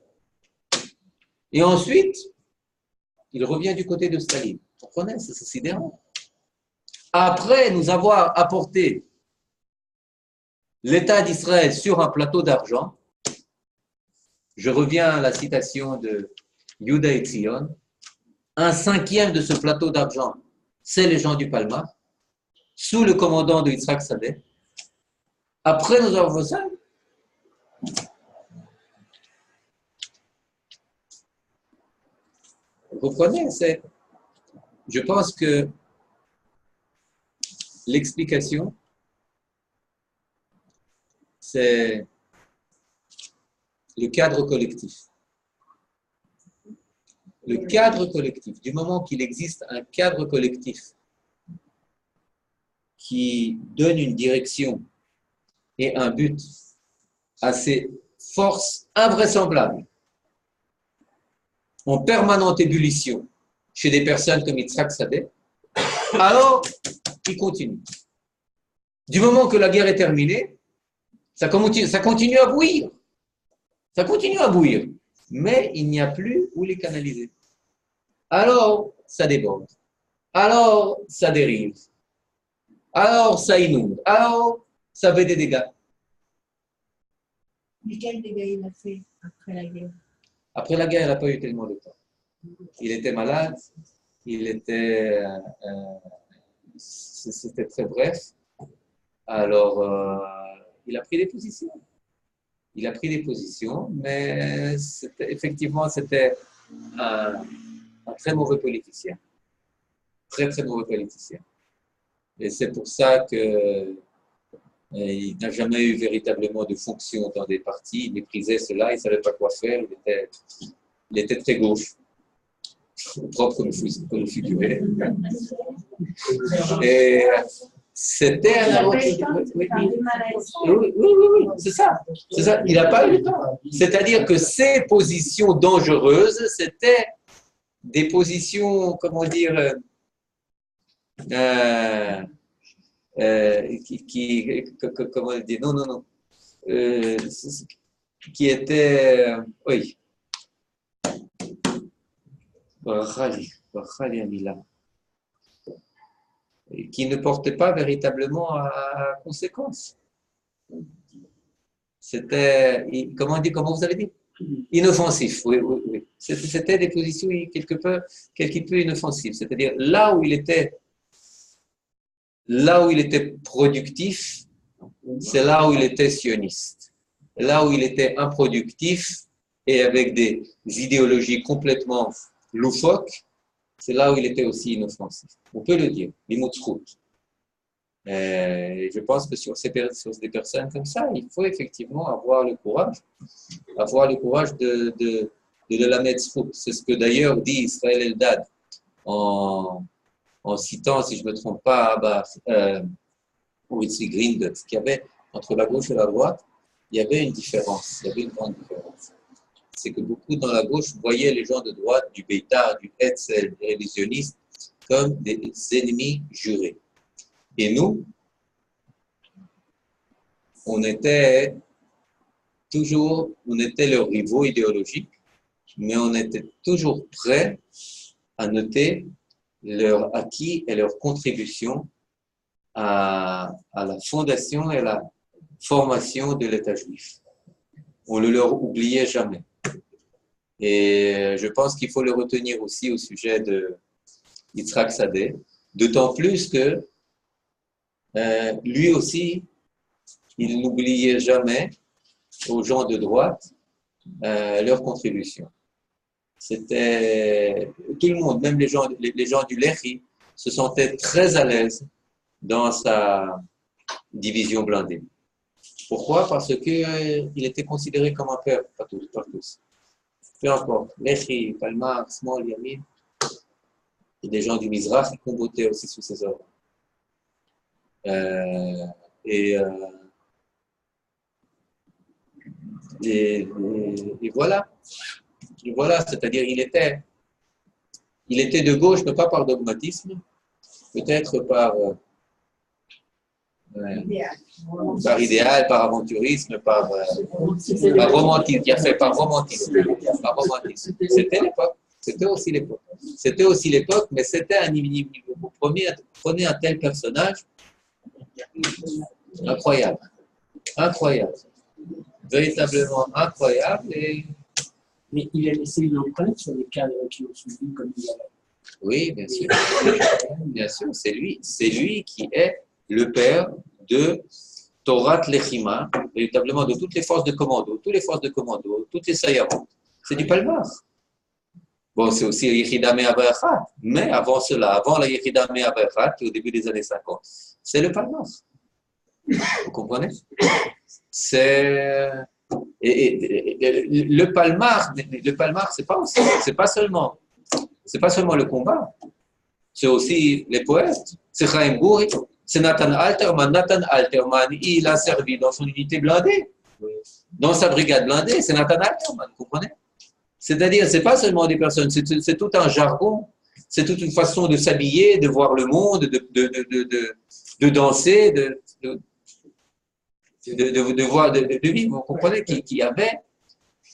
Et ensuite, il revient du côté de Staline. Vous comprenez, c'est sidérant. Après nous avoir apporté l'État d'Israël sur un plateau d'argent, je reviens à la citation de Yehuda Etzion, un cinquième de ce plateau d'argent, c'est les gens du Palmar, sous le commandant de Yitzhak Sadeh. Après nous avons fait ça, vous comprenez, je pense que l'explication, c'est le cadre collectif. Le cadre collectif, du moment qu'il existe un cadre collectif qui donne une direction et un but à ces forces invraisemblables, en permanente ébullition chez des personnes comme Yitzhak Sadeh, alors il continue. Du moment que la guerre est terminée, ça continue à bouillir. Ça continue à bouillir. Mais il n'y a plus où les canaliser. Alors, ça déborde. Alors, ça dérive. Alors, ça inonde. Alors, ça fait des dégâts. Mais quels dégâts il a fait après la guerre? Après la guerre, il n'a pas eu tellement de temps. Il était malade. C'était très bref. Alors, il a pris des positions. Il a pris des positions, mais effectivement, c'était un très mauvais politicien. Très, très mauvais politicien. Et c'est pour ça qu'il n'a jamais eu véritablement de fonction dans des partis. Il méprisait cela, il ne savait pas quoi faire. Il était très gauche. Propre comme le figurait. Et c'était un oui, c'est ça. Il n'a pas eu le temps. C'est-à-dire que ces positions dangereuses, c'était des positions, comment dire, comment on dit, non, qui était, oui, qui ne portait pas véritablement à conséquence. C'était, comment vous avez dit? Inoffensif, oui. C'était des positions quelque peu inoffensives. C'est-à-dire là où il était productif, c'est là où il était sioniste. Là où il était improductif et avec des idéologies complètement loufoques, c'est là où il était aussi inoffensif. On peut le dire, l'imotsrout. Je pense que sur des personnes comme ça, il faut effectivement avoir le courage de la mettre. C'est ce que d'ailleurs dit Israël Eldad en citant, si je ne me trompe pas, Ritzi Grindel, qu'il y avait entre la gauche et la droite, il y avait une différence, il y avait une grande différence. C'est que beaucoup dans la gauche voyaient les gens de droite, du Beitar, du Hetzel, des révisionnistes, comme des ennemis jurés. Et nous, on était leurs rivaux idéologiques, mais on était toujours prêts à noter leur acquis et leur contribution à la fondation et à la formation de l'État juif. On ne leur oubliait jamais. Et je pense qu'il faut le retenir aussi au sujet de Yitzhak Sadeh, d'autant plus que lui aussi, il n'oubliait jamais aux gens de droite leur contribution. C'était tout le monde, même les gens du Lehi, se sentaient très à l'aise dans sa division blindée. Pourquoi? Parce qu'il était considéré comme un père par tous. Peu importe, Lehi, Palmar, Smol, Yamin, et des gens du Mizrach qui combattaient aussi sous ses ordres. Et voilà. Et voilà, c'est-à-dire il était de gauche, mais pas par dogmatisme, peut-être par idéal, par aventurisme, par romantisme, qui a fait par romantisme. C'était l'époque. C'était aussi l'époque, mais c'était un niveau. Vous prenez un tel personnage, incroyable, véritablement incroyable. Mais il a laissé une empreinte sur les cadres qui ont suivi comme il avait. Oui, bien sûr. Bien sûr, c'est lui qui est le père de Torat Lechima, véritablement de toutes les forces de commando, toutes les saillantes. C'est du Palmar. Bon, c'est aussi Yechida Me'averchat, mais avant cela, avant la Yechida Me'averchat, au début des années 50, c'est le Palmar. Vous comprenez? Le Palmar, c'est pas seulement le combat, c'est aussi les poètes. C'est Chaim Gouri, c'est Nathan Alterman. Nathan Alterman, il a servi dans son unité blindée, dans sa brigade blindée, c'est Nathan Alterman, vous comprenez? C'est-à-dire, c'est pas seulement des personnes, c'est tout un jargon, c'est toute une façon de s'habiller, de voir le monde, de danser, de vivre. Vous comprenez qu'il y avait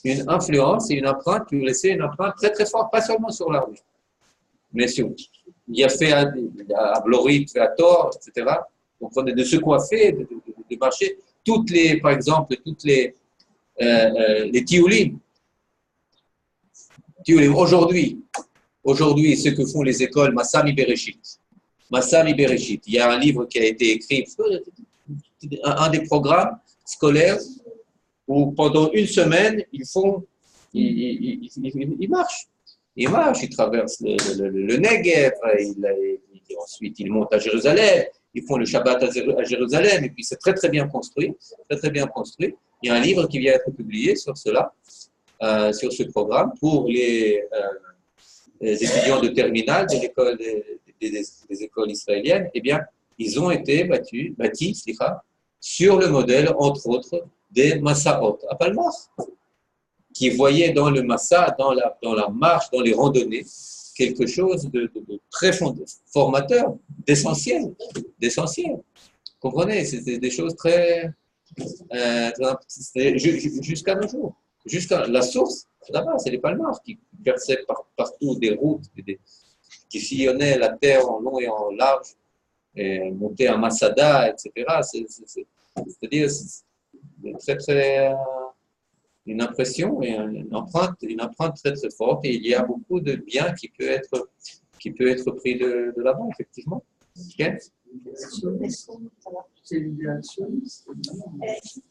une influence et une empreinte qui lui laissait une empreinte très très forte, pas seulement sur la rue, mais sur. Il a fait à Blorit, à Thor, etc. Donc on est de se coiffer, de marcher. Par exemple, les tioulim. Aujourd'hui, ce que font les écoles Massami Bereshit. Il y a un livre qui a été écrit, un des programmes scolaires où pendant une semaine, ils marchent. Ils traversent le Negev, ensuite ils montent à Jérusalem, ils font le Shabbat à Jérusalem, et puis c'est très très bien construit, Il y a un livre qui vient être publié sur cela, sur ce programme, pour les étudiants de terminale de l'école des écoles israéliennes. Eh bien, ils ont été bâtis sur le modèle, entre autres, des Massaot à Palmar, qui voyaient dans le Massa, dans la marche, dans les randonnées, quelque chose de très formateur, d'essentiel. Comprenez, c'était des choses jusqu'à nos jours. Jusqu'à la source, là-bas, c'est les Palmars qui versaient partout des routes, qui sillonnaient la terre en long et en large, et montaient à Masada, etc. C'est-à-dire, une impression et une empreinte très très forte. Et il y a beaucoup de bien qui peut être pris de là-bas, effectivement. Okay? C'est l'idéal sioniste.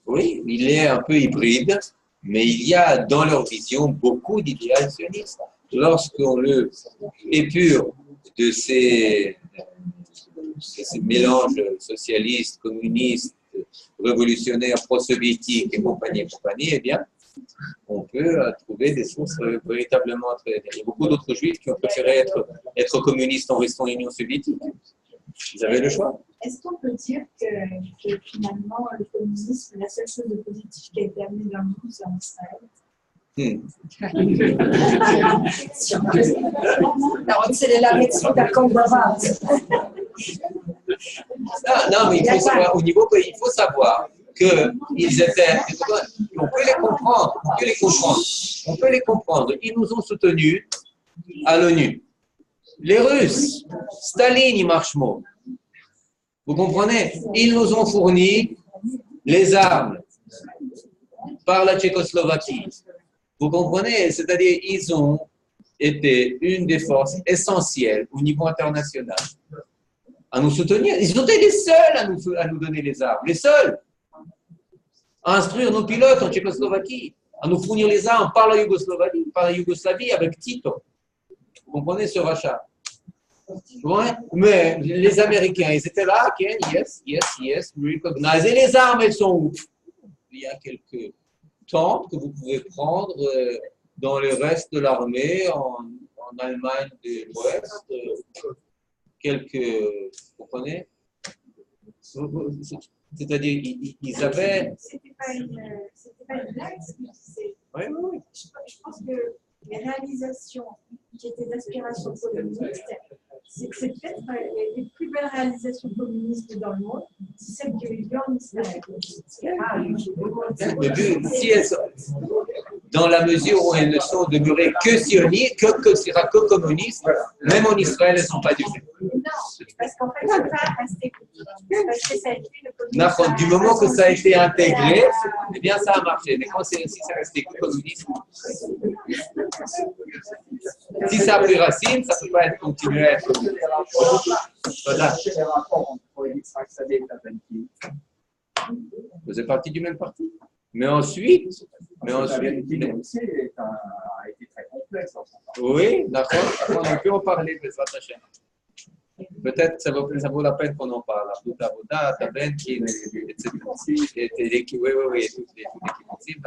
Oui, il est un peu hybride, mais il y a dans leur vision beaucoup d'idéal sionistes. Lorsqu'on le épure de ces mélanges socialistes, communistes, révolutionnaires, pro-soviétiques et compagnie, eh bien, on peut trouver des sources véritablement très... Il y a beaucoup d'autres juifs qui ont préféré être communistes en restant Union soviétique. Vous avez le choix. Est-ce qu'on peut dire que finalement, le communisme, la seule chose de positif qui a été amenée dans le monde, c'est en Israël? Non, mais il faut savoir qu'ils étaient, on peut les comprendre. Ils nous ont soutenus à l'ONU. Les Russes, Staline, il marche mot. Vous comprenez? Ils nous ont fourni les armes par la Tchécoslovaquie. Vous comprenez? C'est-à-dire, ils ont été une des forces essentielles au niveau international à nous soutenir. Ils ont été les seuls à nous donner les armes. Les seuls à instruire nos pilotes en Tchécoslovaquie, à nous fournir les armes par la Yougoslavie avec Tito. Vous comprenez ce rachat? Ouais. Mais les Américains, ils étaient là, okay, yes, we recognize. Et les armes, elles sont où? Il y a quelques tentes que vous pouvez prendre dans le reste de l'armée, en Allemagne de l'Ouest, vous comprenez? C'est-à-dire, ils avaient... C'était pas une blague, ce que je disais. Oui. Je pense que les réalisations qui étaient d'inspiration communiste, c'est peut-être les plus belles réalisations communistes dans le monde, c'est celles qui ont eu lieu en Israël. Dans la mesure où elles ne sont demeurées que sionistes, que communistes, même en Israël, elles ne sont pas du tout. Non, parce qu'en fait, c'est pas resté. Parce que ça a été le communisme. Du moment que ça a été intégré, eh bien, ça a marché. Mais quand si ça resté que communiste, si ça a pris racine, ça ne peut pas continuer à être communiste. Voilà. Vous êtes partie du même parti. Mais ensuite, a été très complexe. Oui, d'accord. On peut en parler, peut-être ça vaut la peine qu'on en parle. Oui, toutes les équipes.